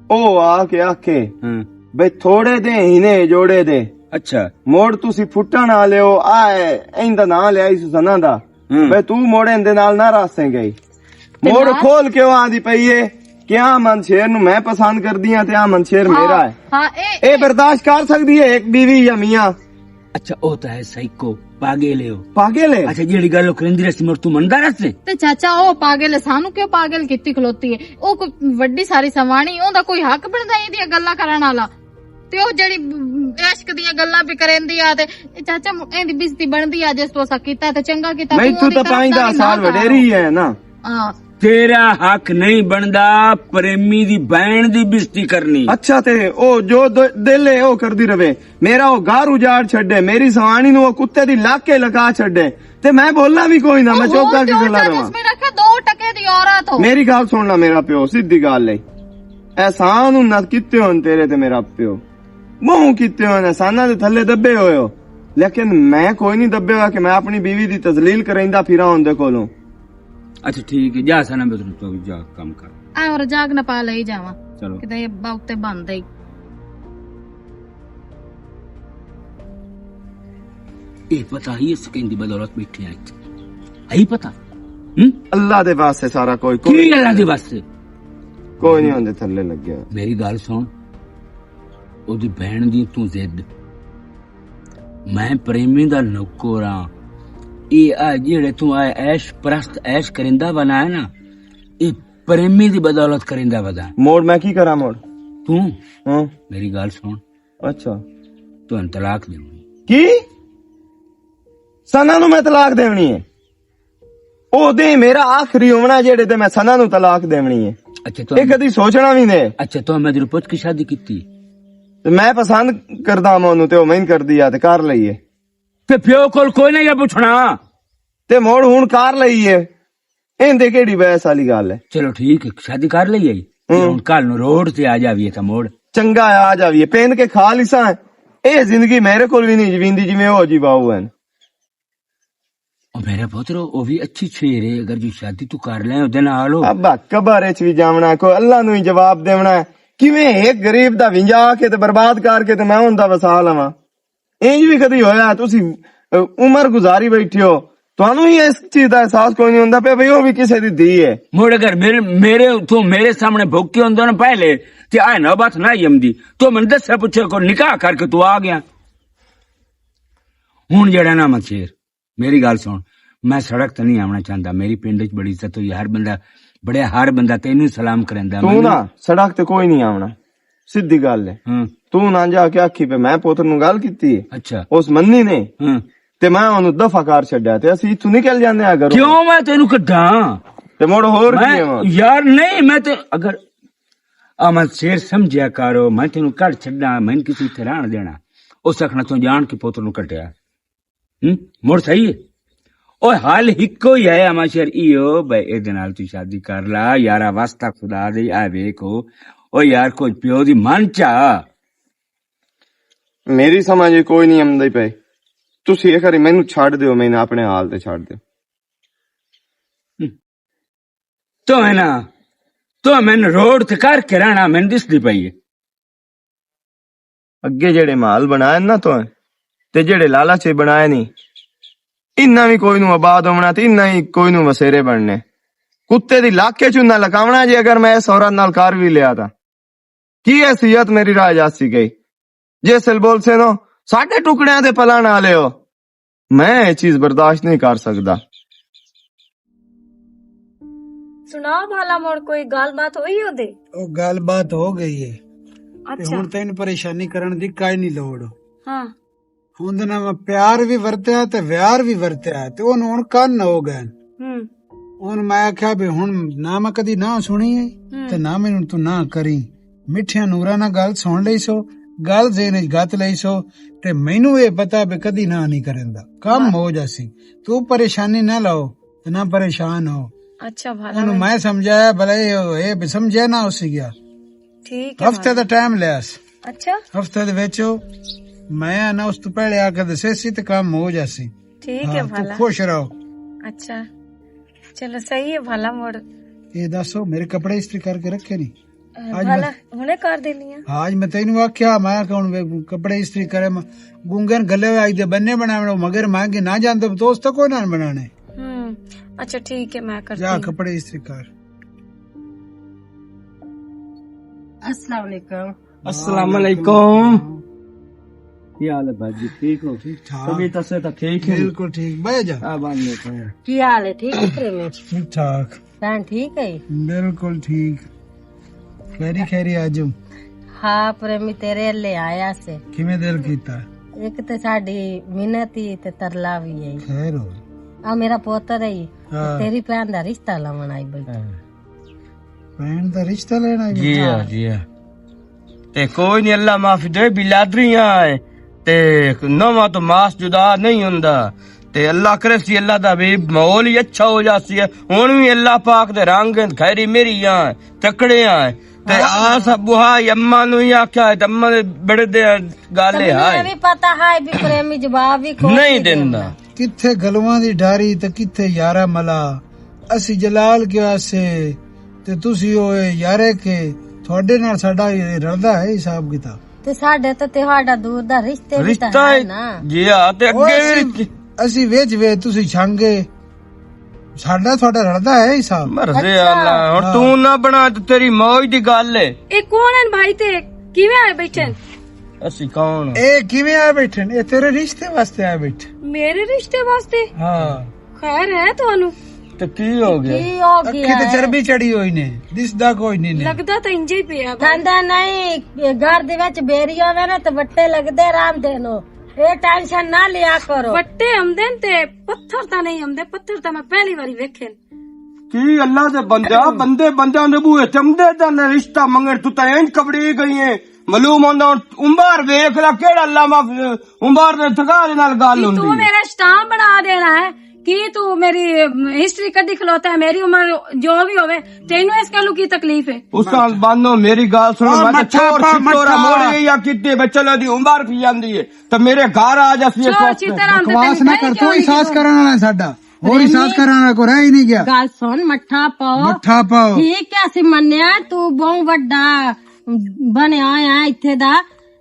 ਉਹ ਆ ਕੇ ਆਖੇ ਹਾਂ ਬਈ ਥੋੜੇ ਦੇ ਹੀਨੇ ਜੋੜੇ ਦੇ ਅੱਛਾ ਮੋੜ ਤੁਸੀਂ ਫੁੱਟਣ ਨਾ ਲਿਓ ਆ ਇਹਦਾ ਨਾਂ ਲਿਆ ਇਸ ਸਨਾ ਦਾ ਬਈ ਤੂੰ ਮੋੜੇ ਦੇ ਨਾਲ ਨਾ ਰਾਸੇ ਗਈ ਮੋੜ ਖੋਲ ਕੇ ਉਹ ਆਂਦੀ ਪਈ ਏ ਕਿ ਆ ਮਨਸ਼ੇਰ ਨੂੰ ਮੈਂ ਪਸੰਦ ਕਰਦੀ ਆ ਤੇ ਆ ਮਨਸ਼ੇਰ ਮੇਰਾ ਹੈ। ਹਾਂ ਇਹ ਬਰਦਾਸ਼ਤ ਕਰ ਸਕਦੀ ਹੈ ਇੱਕ ਬੀਵੀ ਜਾਂ ਮੀਆਂ? ਅੱਛਾ ਉਹ ਤਾਂ ਹੈ ਸਾਈਕੋ ਪਾਗੇ ਲਿਓ ਪਾਗਲ ਹੈ। ਅੱਛਾ ਜਿਹੜੀ ਗੱਲ ਉਹ ਕਰਿੰਦੀ ਰਸੀ ਮਰ ਤੂੰ ਮੰਨਦਾ ਰਸਤੇ ਤੇ ਚਾਚਾ ਉਹ ਪਾਗਲ ਹੈ, ਸਾਨੂੰ ਕਿਉਂ ਪਾਗਲ ਕੀਤੀ ਖਲੋਤੀ ਹੈ? ਉਹ ਕੋਈ ਵੱਡੀ ਸਾਰੀ ਸਵਾਣੀ ਉਹਦਾ ਕੋਈ ਹੱਕ ਬਣਦਾ ਇਹਦੀਆਂ ਗੱਲਾਂ ਕਰਨ ਵਾਲਾ ਤੇ ਉਹ ਜਿਹੜੀ ਇਸ਼ਕ ਦੀਆਂ ਗੱਲਾਂ ਵੀ ਕਰੇਂਦੀ ਆ ਤੇ ਚਾਚਾ ਇਹਦੀ ਬਿਜ਼ਤੀ ਬਣਦੀ ਆ ਜਿਸ ਤੋਂ ਅਸਾਂ ਕੀਤਾ ਤੇ ਚੰਗਾ ਕੀਤਾ ਨਹੀਂ ਤੂੰ ਤਾਂ 5-10 ਸਾਲ ਵਡੇਰੀ ਹੈ ਨਾ। ਹਾਂ ਤੇਰਾ ਹੱਕ ਨਹੀਂ ਬਣਦਾ ਪ੍ਰੇਮੀ ਦੀ ਭੈਣ ਦੀ ਬੇਇੱਜ਼ਤੀ ਕਰਨੀ। ਅੱਛਾ ਤੇ ਉਹ ਜੋ ਦਿਲ ਹੈ ਉਹ ਕਰਦੀ ਰਵੇ ਮੇਰਾ ਉਹ ਘਰ ਉਜਾੜ ਛੱਡੇ ਮੇਰੀ ਸਵਾਣੀ ਨੂੰ ਉਹ ਕੁੱਤੇ ਦੀ ਲਾਕੇ ਲਗਾ ਛੱਡੇ ਤੇ ਮੈਂ ਬੋਲਣਾ ਵੀ ਕੋਈ ਨਾ ਮੈਂ ਚੁੱਪ ਕਰਕੇ ਗੱਲਾਂ ਰਵਾਂ। ਮੈਂ ਰੱਖਿਆ 2 ਟਕੇ ਦੀ ਔਰਤ ਹੋ ਮੇਰੀ ਗੱਲ ਸੁਣ ਲੈ ਮੇਰਾ ਪਿਓ ਸਿੱਧੀ ਗੱਲ ਹੈ ਐਸਾਨ ਨੂੰ ਨਾ ਕੀਤੇ ਹੋਣ ਤੇਰੇ ਤੇ ਮੇਰਾ ਪਿਓ ਮੂੰਹ ਕੀਤੇ ਹੋਣ ਐਸਾਨਾਂ ਦੇ ਥੱਲੇ ਦੱਬੇ ਹੋਏ ਹੋ ਲੇਕਿਨ ਮੈਂ ਕੋਈ ਨਹੀਂ ਦੱਬੇਗਾ ਕਿ ਮੈਂ ਆਪਣੀ ਬੀਵੀ ਦੀ ਤਜ਼ਲੀਲ ਕਰਾਂਦਾ ਫਿਰਾਂ ਉਹਦੇ ਕੋਲੋਂ। ਅੱਛਾ ਠੀਕ ਹੈ ਜਾ ਸਨਾ ਬਦਲ ਤੂੰ ਜਾ ਕੰਮ ਕਰ ਆ ਔਰ ਜਾਗ ਨਾ ਪਾ ਲਈ ਜਾਵਾਂ ਚਲੋ ਕਿਤੇ ਬਾਉਤੇ ਬੰਦੇ ਹੀ ਇਹ ਪਤਾ ਹੀ ਇਸ ਕਹਿੰਦੀ ਬਦੌਲਤ ਬੈਠੇ ਆ ਇੱਥੇ ਆਈ ਪਤਾ ਹੂੰ ਅੱਲਾ ਦੇ ਵਾਸਤੇ ਸਾਰਾ ਕੋਈ ਕੀ ਗੱਲਾਂ ਦੇ ਵਾਸਤੇ ਕੋਈ ਨਹੀਂ ਉਹਦੇ ਥੱਲੇ ਲੱਗਿਆ। ਮੇਰੀ ਗੱਲ ਸੁਣ ਉਹਦੀ ਭੈਣ ਦੀ ਤੂੰ ਜ਼ਿੱਦ ਮੈਂ ਪ੍ਰੇਮੀ ਦਾ ਨੌਕਰ ਆ ਇਹ ਆ ਜਿਹੜੇ ਤੂੰ ਆ ਐਸ਼ ਪ੍ਰਸਤ ਐਸ਼ ਕਰਿੰਦਾ ਬਣਾ ਹੈ ਨਾ ਇਹ ਪ੍ਰੇਮੀ ਦੀ ਬਦੌਲਤ ਕਰਿੰਦਾ ਬਦਾ ਮੋੜ ਮੈਂ ਕੀ ਕਰਾਂ ਮੋੜ ਤੂੰ ਹਾਂ ਮੇਰੀ ਗੱਲ ਸੁਣ ਅੱਛਾ ਤੂੰ ਤਲਾਕ ਦੇਣੀ ਕੀ ਸਨਾ ਨੂੰ ਮੈਂ ਤਲਾਕ ਦੇਣੀ ਹੈ? ਉਹਦੇ ਮੇਰਾ ਆਖਰੀ ਹੋਣਾ ਜਿਹੜੇ ਤੇ ਮੈਂ ਸਨਾ ਨੂੰ ਤਲਾਕ ਦੇਣੀ ਹੈ। अच्छा ਇਹ ਕਦੀ ਸੋਚਣਾ ਵੀ ਨਹੀਂ। अच्छा तो मैं तेरे पुत की शादी की थी ਤੇ ਮੈਂ ਪਸੰਦ ਕਰਦਾ ਮੈਂ ਉਹਨੂੰ ਤੇ ਉਹ ਮੈਨੂੰ ਕਰਦੀ ਆ ਤੇ ਕਰ ਲਈਏ ਤੇ ਪਿਓ ਕੋਲ ਕੋਈ ਨਹੀਂ ਪੁੱਛਣਾ। ਤੇ ਮੋੜ ਹੁਣ ਕਰ ਲਈਏ ਇਹਦੇ ਕਿਹੜੀ ਵੈਸ ਵਾਲੀ ਗੱਲ ਹੈ। ਚਲੋ ਠੀਕ ਹੈ शादी कर ਲਈ ਹੁਣ ਕੱਲ ਨੂੰ ਰੋਡ ਤੇ ਆ ਜਾਵੀਏ ਤਾਂ ਮੋੜ ਚੰਗਾ ਆ ਜਾਵੀਏ ਪੈਨ ਕੇ ਖਾ ਲਿਸਾਂ। ਇਹ ਜ਼ਿੰਦਗੀ ਮੇਰੇ ਕੋਲ ਵੀ ਨਹੀਂ ਜਵੀਂਦੀ ਜਿਵੇਂ ਉਹ ਜੀ ਬਾਹੂ ਹਨ। ਉਹ ਮੇਰੇ ਪੁੱਤਰੋ ਉਹ ਵੀ ਅੱਛੀ ਛੇਰ ਹੈ ਅਗਰ ਜੀ ਸ਼ਾਦੀ ਤੂੰ ਕਰ ਲੈ ਉਹਦੇ ਨਾਲ ਹੋ ਅੱਬਾ ਕਬਰ ਚ ਵੀ ਜਾਵਣਾ ਕੋ ਅੱਲਾ ਨੂੰ ਹੀ ਜਵਾਬ ਦੇਵਣਾ। ਕਿਵੇਂ ਇੱਕ ਗਰੀਬ ਦਾ ਵਿੰਜਾ ਕੇ ਤੇ ਬਰਬਾਦ ਕਰਕੇ ਤੇ ਮੈਂ ਹੁੰਦਾ ਵਸਾ ਲਵਾਂ। ਇੰਜ ਵੀ ਕਦੀ ਹੋਇਆ? ਤੁਸੀਂ ਉਮਰ ਗੁਜ਼ਾਰੀ ਬੈਠੇ ਹੋ ਤੁਹਾਨੂੰ ਹੀ ਇਸ ਚੀਜ਼ ਦਾ ਅਹਿਸਾਸ ਕੋਈ ਨਹੀਂ ਹੁੰਦਾ ਪਿਆ ਬਈ ਉਹ ਵੀ ਕਿਸੇ ਦੀ ਧੀ ਹੈ। ਮੋੜ ਅਗਰ ਮੇਰੇ ਤੂੰ ਮੇਰੇ ਸਾਹਮਣੇ ਭੁੱਕੇ ਹੁੰਦੇ ਨਾ ਪਹਿਲੇ ਤੇ ਆਏ ਨਾ ਬਾਤ ਨਾ ਯਮਦੀ ਤੂੰ ਮੈਨੂੰ ਦੱਸਿਆ ਪੁੱਛੇ ਕੋ ਨਿਕਾਹ ਕਰਕੇ ਤੂੰ ਆ ਗਿਆ। ਹੁਣ ਜਿਹੜਾ ਨਾ ਮਛੇਰ ਮੇਰੀ ਗੱਲ ਸੁਣ ਮੈਂ ਸੜਕ ਤੇ ਨਹੀਂ ਆਉਣਾ ਚਾਹੁੰਦਾ। ਮੇਰੀ ਪਿੰਡ ਚ ਬੜੀ ਇੱਜ਼ਤ ਹੋਈ ਹਰ ਬੰਦਾ ਤੈਨੂੰ ਸਲਾਮ ਕਰਦਾ। ਤੂੰ ਨਾ ਸੜਕ ਤੇ ਕੋਈ ਨਹੀਂ ਆਉਣਾ ਸਿੱਧੀ ਗੱਲ ਹੈ। ਤੂੰ ਨਾ ਜਾ ਕੇ ਆਖੀ ਪੇ ਮੈਂ ਪੁੱਤਰ ਨੂੰ ਗੱਲ ਕੀਤੀ ਹੈ। ਅੱਛਾ ਉਸ ਮੰਨੀ ਨੇ ਤੇ ਮੈਂ ਉਹਨੂੰ ਦਫਾ ਕਰ ਛੱਡਿਆ ਤੇ ਅਸੀਂ ਇੱਥੋਂ ਨਿਕਲ ਜਾਂਦੇ ਆ ਘਰੋਂ। ਕਿਉਂ ਮੈਂ ਤੈਨੂੰ ਕੱਢਾਂ ਤੇ ਮੁੜ ਹੋਰ ਕੀ ਹੈ ਯਾਰ ਨਹੀਂ ਮੈਂ ਤੇ ਅਗਰ ਮੈਂ ਸ਼ੇਰ ਸਮਝਿਆ ਕਰੋ ਮੈਂ ਤੈਨੂੰ ਕੱਢ ਛੱਡਾਂ ਮੈਨੂੰ ਕਿਸੇ ਇੱਥੇ ਰਹਿਣ ਦੇਣਾ ਉਸ ਆਖਣਾ ਤੂੰ ਜਾਣ ਕੇ ਪੁੱਤਰ ਨੂੰ ਕੱਢਿਆ ਮੁੜ ਸਹੀ ਹੈ। ਉਹ ਹਾਲ ਇੱਕੋ ਹੀ ਹੈ ਆਮਾ ਸ਼ੇਰ ਈਓ ਬਈ ਇਹਦੇ ਨਾਲ ਤੂੰ ਸ਼ਾਦੀ ਕਰ ਲਾ ਯਾਰਾ ਵਾਸਤਾ ਖੁਦਾ ਦੇ ਆ ਵੇਖੋ ਉਹ ਯਾਰ ਕੋਈ ਪਿਓ ਦੀ ਮਨ ਚਾ ਮੇਰੀ ਸਮਝ ਕੋਈ ਨਹੀਂ ਆਉਂਦੀ ਪਈ। ਤੁਸੀਂ ਇਹ ਕਰੀ ਮੈਨੂੰ ਛੱਡ ਦਿਓ ਮੈਨੂੰ ਆਪਣੇ ਹਾਲ ਤੇ ਛੱਡ ਦਿਓ। ਤੂੰ ਮੈਨੂੰ ਰੋਡ ਤੇ ਕਰਕੇ ਰਹਿਣਾ ਮੈਨੂੰ ਦਿਸਦੀ ਪਈ ਹੈ। ਅੱਗੇ ਜਿਹੜੇ ਮਾਲ ਬਣਾਏ ਨਾ ਤੂੰ ਤੇ ਜਿਹੜੇ ਲਾਲਚ ਬਣਾਏ ਨਹੀਂ ਇੰਨਾ ਵੀ ਕੋਈ ਨੂੰ ਆਬਾਦ ਹੋਣਾ ਤੇ ਇੰਨਾ ਹੀ ਕੋਈ ਨੂੰ ਵਸੇਰੇ ਬਣਨੇ। ਕੁੱਤੇ ਦੀ ਲਾਕੇ ਚ ਨਾ ਲਗਾਵਣਾ ਜੇ ਅਗਰ ਮੈਂ ਇਸ ਔਰਤ ਨਾਲ ਕਰ ਵੀ ਲਿਆ ਤਾਂ ਕੀ ਹਸੀਅਤ ਮੇਰੀ ਰਾਹ ਜਾਸੀ ਗਈ ਜੇ ਸਿਲ ਬੋਲ ਸੇ ਨੋ ਸਾਡੇ ਟੁਕੜਿਆਂ ਦੇ ਪਲਾ ਨਾ ਲਿਓ। ਮੈਂ ਇਹ ਚੀਜ਼ ਬਰਦਾਸ਼ਤ ਨਹੀਂ ਕਰ ਸਕਦਾ। ਸੁਣਾ ਭਾਲਾ ਮੋੜ ਕੋਈ ਗੱਲਬਾਤ ਹੋਈ ਉਹਦੇ? ਉਹ ਗੱਲਬਾਤ ਹੋ ਗਈ ਹੈ ਤੇ ਹੁਣ ਤੈਨੂੰ ਪਰੇਸ਼ਾਨੀ ਕਰਨ ਦੀ ਕਾਈ ਨਹੀਂ ਲੋੜ। ਹਾਂ ਹੁਣ ਨਾ ਮੈਂ ਪਿਆਰ ਵੀ ਵਰਤਿਆ ਤੇ ਵਿਆਰ ਵੀ ਵਰਤਿਆ ਤੇ ਉਹਨੂੰ ਹੁਣ ਕੰਨ ਹੋ ਗਏ। ਹੁਣ ਮੈਂ ਆਖਿਆ ਵੀ ਹੁਣ ਨਾ ਮੈਂ ਕਦੀ ਨਾ ਸੁਣੀ ਹੈ ਤੇ ਨਾ ਮੈਨੂੰ ਤੂੰ ਨਾ ਕਰੀ। ਮਿੱਠਿਆਂ ਨੂਰਾਂ ਨਾਲ ਗੱਲ ਸੁਣ ਲਈ ਸੋ ਗੱਲ ਜ਼ੇਨ ਚ ਗੱਤ ਲਈ ਸੋ ਤੇ ਮੈਨੂੰ ਇਹ ਪਤਾ ਵੀ ਕਦੀ ਨਾ ਨਹੀਂ ਕਰੇਂਦਾ ਕੰਮ ਹੋ ਜਾਸੀ। ਤੂੰ ਪਰੇਸ਼ਾਨੀ ਨਾ ਲਾਓ ਤੇ ਨਾ ਪਰੇਸ਼ਾਨ ਹੋ। ਅੱਛਾ ਭਾਲਾ ਉਹਨੂੰ ਮੈਂ ਸਮਝਾਇਆ ਭਲੇ ਇਹ ਵੀ ਸਮਝਿਆ ਨਾ ਉਸੇ ਗਿਆ। ਠੀਕ ਹੈ ਹਫਤੇ ਦਾ ਟਾਈਮ ਲਿਆ ਸੀ। ਅੱਛਾ ਹਫਤੇ ਦੇ ਵਿੱਚ ਮੈਂ ਨਾ ਉਸ ਤੋਂ ਪਹਿਲੇ ਆ ਕੇ ਦੱਸੇ ਸੀ ਤੇ ਕੰਮ ਹੋ ਜਾਸੀ। ਠੀਕ ਹੈ ਤੂੰ ਭਾਲਾ ਖੁਸ਼ ਰਹੋ। ਅੱਛਾ ਚਲੋ ਸਹੀ ਹੈ ਭਾਲਾ ਮੋੜ। ਇਹ ਦੱਸੋ ਮੇਰੇ ਕੱਪੜੇ ਇਸਤਰੀ ਕਰਕੇ ਰੱਖੇ ਨਹੀਂ? ਭਾਲਾ ਹੁਣੇ ਕਰ ਦੇਣੀ ਆ। ਅੱਜ ਮੈਂ ਤੈਨੂੰ ਆਖਿਆ ਮੈਂ ਕੌਣ ਕੱਪੜੇ ਇਸਤਰੀ करे गुंगन गले हुए आज दे बन्ने बनाने मगर मांगे ना जानते दोस्त को ना बनाने। अच्छा ठीक है मैं करती जा हूँ। कपड़े इस्त्री कर। अस्सलाम वालेकुम। अस्सलाम वालेकुम। क्या हाल है भाजी ठीक हो? ठीक तबीयत से तो ठीक है बिल्कुल ठीक। बैठ जा। की हाल है? ठीक है प्रेमी? ठीक ठाक भैन ठीक है? बिल्कुल ठीक। खैरी खैरी आजू। हाँ प्रेमी तेरे ले आया से किमें दिल कीता? एक तो साडी मिन्नत ही ते तरला भी है। खैर हो आ मेरा पोतर है हाँ। तेरी भैन दा रिश्ता लावन आई बैठा। भैन दा रिश्ता लेना है? जी हाँ जी हाँ। ते कोई नहीं अल्लाह माफी दे बिलादरियां है ते नवा तो मास जुदा नहीं हुंदा ते अल्लाह करे सी अल्लाह दा भी माहौल ही अच्छा हो जासी है। हुन भी अल्लाह पाक दे रंग खैरी मेरी है तकड़े है ते आ सब बुहा अम्मा नु ही आख्या है अम्मा दे बड़े दे गाले मुझे भी पता है भी प्रेमी जवाब भी कोई नहीं देंदा। किथे गलवां दी ढारी ते किथे यारा मला असी जलाल के वास्ते ते तुसी ओए यारे के ਤੁਹਾਡੇ ਨਾਲ ਸਾਡਾ ਰਲਦਾ ਹੈ ਹਿਸਾਬ ਕਿਤਾਬ ਤੇ ਸਾਡੇ ਤੇ ਤੁਹਾਡਾ ਦੂਰ ਦਾ ਰਿਸ਼ਤੇ ਵੀ ਤਾਂ रिश्ता ਹੈ है ਨਾ। जी हाँ ते अगे भी ਅਸੀਂ ਵੇਚ ਵੇ ਤੁਸੀਂ ਛਾਂਗੇ ਸਾਡਾ ਤੁਹਾਡਾ ਰਲਦਾ ਹੈ ਹਿਸਾਬ। मरदे अल्लाह हुन तू ना बना ते तेरी मौज दी गल है। ਇਹ ਕੌਣ ਹਨ ਭਾਈ ਤੇ ਕਿਵੇਂ ਆਏ ਬੈਠੇ? ਅਸੀਂ ਕੌਣ ਇਹ ਕਿਵੇਂ ਆ ਬੈਠੇ ਨੇ? ਇਹ ਤੇਰੇ ਰਿਸ਼ਤੇ ਵਾਸਤੇ ਆ ਬੈਠੇ। ਮੇਰੇ ਰਿਸ਼ਤੇ ਵਾਸਤੇ? ਹਾਂ ਖੈਰ ਹੈ ਤੁਹਾਨੂੰ? ਤੇ ਕੀ ਹੋ ਗਿਆ? ਕੀ ਹੋ ਅੱਖੇ ਗਿਆ ਤੇ ਚਰਬੀ ਚੜੀ ਹੋਈ ਨੇ ਦਿਸਦਾ ਕੋਈ ਨਹੀਂ ਨੇ। ਲੱਗਦਾ ਤਾਂ ਇੰਜੇ ਹੀ ਪਿਆ। ਕਹਿੰਦਾ ਨਹੀਂ ਘਰ ਦੇ ਵਿੱਚ ਬੇਰੀ ਹੋਵੇ ਨਾ ਤੇ ਵੱਟੇ ਲੱਗਦੇ ਆਰਾਮ ਦੇ ਨੂੰ ਇਹ ਟੈਨਸ਼ਨ ਨਾ ਲਿਆ ਕਰੋ। ਵੱਟੇ ਆਉਂਦੇ ਨੇ ਤੇ ਪੱਥਰ ਤਾਂ ਨਹੀਂ ਆਉਂਦੇ, ਪੱਥਰ ਤਾਂ ਮੈਂ ਪਹਿਲੀ ਵਾਰੀ ਵੇਖੇ ਨੇ। ਕੀ ਅੱਲਾ ਦੇ ਬੰਦਾ ਬੰਦਿਆਂ ਦੇ ਬੂਹੇ ਚਮਦੇ ਦਾ ਰਿਸ਼ਤਾ ਮੰਗਣ ਤੂੰ ਤਾਂ ਇੰਜ ਕਬੜੀ ਗਈ ਏ। ਮਾਲੂਮ ਹੁੰਦਾ ਉਮਰ ਵੇਖ ਲੈ ਕਿਹੜਾ ਅੱਲਾਮਾ ਉਮਰ ਦੇ ਥਕਾ ਦੇ ਨਾਲ ਗੱਲ ਹੁੰਦੀ। ਤੂੰ ਮੇਰਾ ਸਟਾਮ ਬਣਾ ਦੇਣਾ ਹੈ कि तू मेरी हिस्ट्री कदी खलोता है, मेरी उम्र जो भी होवे, तेनू इस गल्लू की तकलीफ है? उस्ताद बानो मेरी गाल सुनो, मैं तो चोर छितोरा मोड़े या कितने बच्चों दी उम्र की जांदी है तो मेरे घर आ जासी है। बकवास ना कर, तू एहसास कराने वाला साडा और एहसास कराना को रह ही नहीं गया। गल सुन, मट्ठा पाओ ठीक है, ਅਸੀਂ ਮੰਨਿਆ ਤੂੰ ਬਹੁਤ ਵੱਡਾ ਬਣਿਆ ਆ ਇੱਥੇ ਦਾ।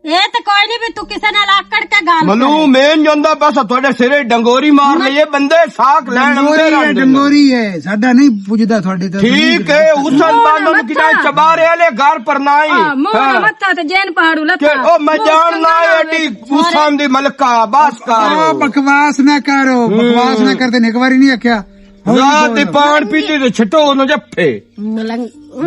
ਇਹ ਤਾਂ ਕੋਈ ਨਹੀਂ ਵੀ ਤੂੰ ਕਿਸੇ ਨਾਲ ਆਕੜ ਕੇ ਗੱਲ ਮਲੂ ਮੇਨ ਜਾਂਦਾ ਬਸ ਤੁਹਾਡੇ ਸਿਰੇ ਡੰਗੋਰੀ ਮਾਰ ਲਈਏ ਬੰਦੇ ਸਾਖ ਲੈਣ ਆਉਂਦੇ ਰਹਿੰਦੇ। ਡੰਗੋਰੀ ਹੈ ਸਾਡਾ ਨਹੀਂ ਪੁੱਜਦਾ ਤੁਹਾਡੇ ਤੇ। ਠੀਕ ਹੈ ਉਸਨ ਬਾਨੋਂ ਨੂੰ ਕਿਦਾ ਚਬਾਰੇ ਵਾਲੇ ਘਰ ਪਰ ਨਾਈ ਮੋਹਰਾ ਮੱਥਾ ਤੇ ਜੈਨ ਪਹਾੜੂ ਲੱਥਾ। ਉਹ ਮੈਂ ਜਾਣਨਾ ਐਡੀ ਉਸਨ ਦੀ ਮਲਕਾ ਬਸ ਕਰ। ਬਕਵਾਸ ਨਾ ਕਰੋ, ਬਕਵਾਸ ਨਾ ਕਰਦੇ ਨੇ, ਇੱਕ ਵਾਰੀ ਨਹੀਂ ਆਖਿਆ ਰਾਤ ਦੀ ਪਾਣ ਪੀਤੀ ਤੇ ਛੱਟੋ ਉਹਨੂੰ ਜੱਫੇ।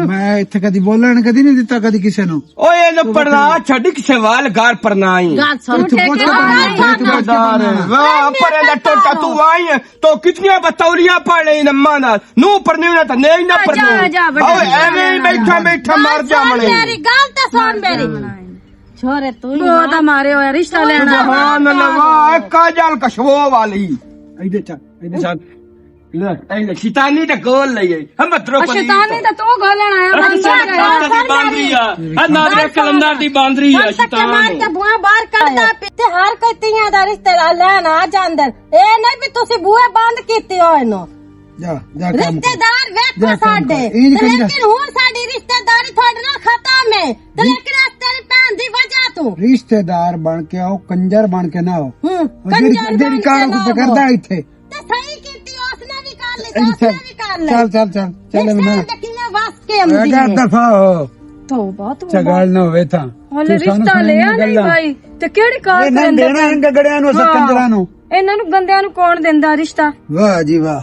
ਮੈਂ ਇੱਥੇ ਕਦੀ ਬੋਲਣ ਕਦੀ ਨਹੀਂ ਦਿੱਤਾ ਕਦੀ ਕਿਸੇ ਨੂੰ। ਓਏ ਇਹ ਪੜਨਾ ਛੱਡ ਕਿਸੇ ਵਾਲ ਘਰ ਪਰ ਨਾਈ। ਗੱਲ ਸੁਣ ਠੇਕੇਦਾਰ ਵਾਹ ਪਰੇ ਦਾ ਟੋਟਾ ਤੂੰ ਆਈ तो कितनियां बतौलियां पड़ रही नम्मा ना नू पढ़ने ना तो नहीं ना पढ़ने। ओए एवे ही बैठा बैठा मर जा मने। मेरी गल तो सुन मेरी छोरे तू बहुत मारे होया रिश्ता लेना। सुभान अल्लाह वाह काजल कशवो वाली इधर चल ले शैतानी दा गोल लई हम मतरो को शैतानी दा तो गोलन आया बांदरी आ नादरे कलंदर दी बांदरी आ शैतान मार के बुआ बाहर कढदा ते हर कोई तियां दा रिश्ता लेन आ जांदे। ए नहीं भी तुसी बुए बंद कीती होए नो जा रिश्तेदार वेखो साडे लेकिन हुन साडी रिश्तेदारी थोड़े नाल खत्म है ते लेकिन तेरी भैन दी वजह तू रिश्तेदार बन के आओ कंजर बन के ना आओ। कंजर तेरी कार को पकड़दा इथे ते सही कीती उसने भी कर ली उसने भी कर ली। चल मैं किने वास के आंदी अगर दफा हो तौबा तू चगाल ना होवे था ਹਲੇ ਰਿਸ਼ਤਾ ਲਿਆ ਨਹੀਂ ਭਾਈ ਤੇ ਕਿਹੜੀ ਕਾਰ ਨਹੀਂ ਦੇਣਾ ਇਹਨਾਂ ਗੜਿਆਂ ਨੂੰ ਅਸਾਂ ਕੰਜਰਾਂ ਨੂੰ। ਇਹਨਾਂ ਨੂੰ ਬੰਦਿਆਂ ਨੂੰ ਕੌਣ ਦਿੰਦਾ ਰਿਸ਼ਤਾ? ਵਾਹ ਜੀ ਵਾਹ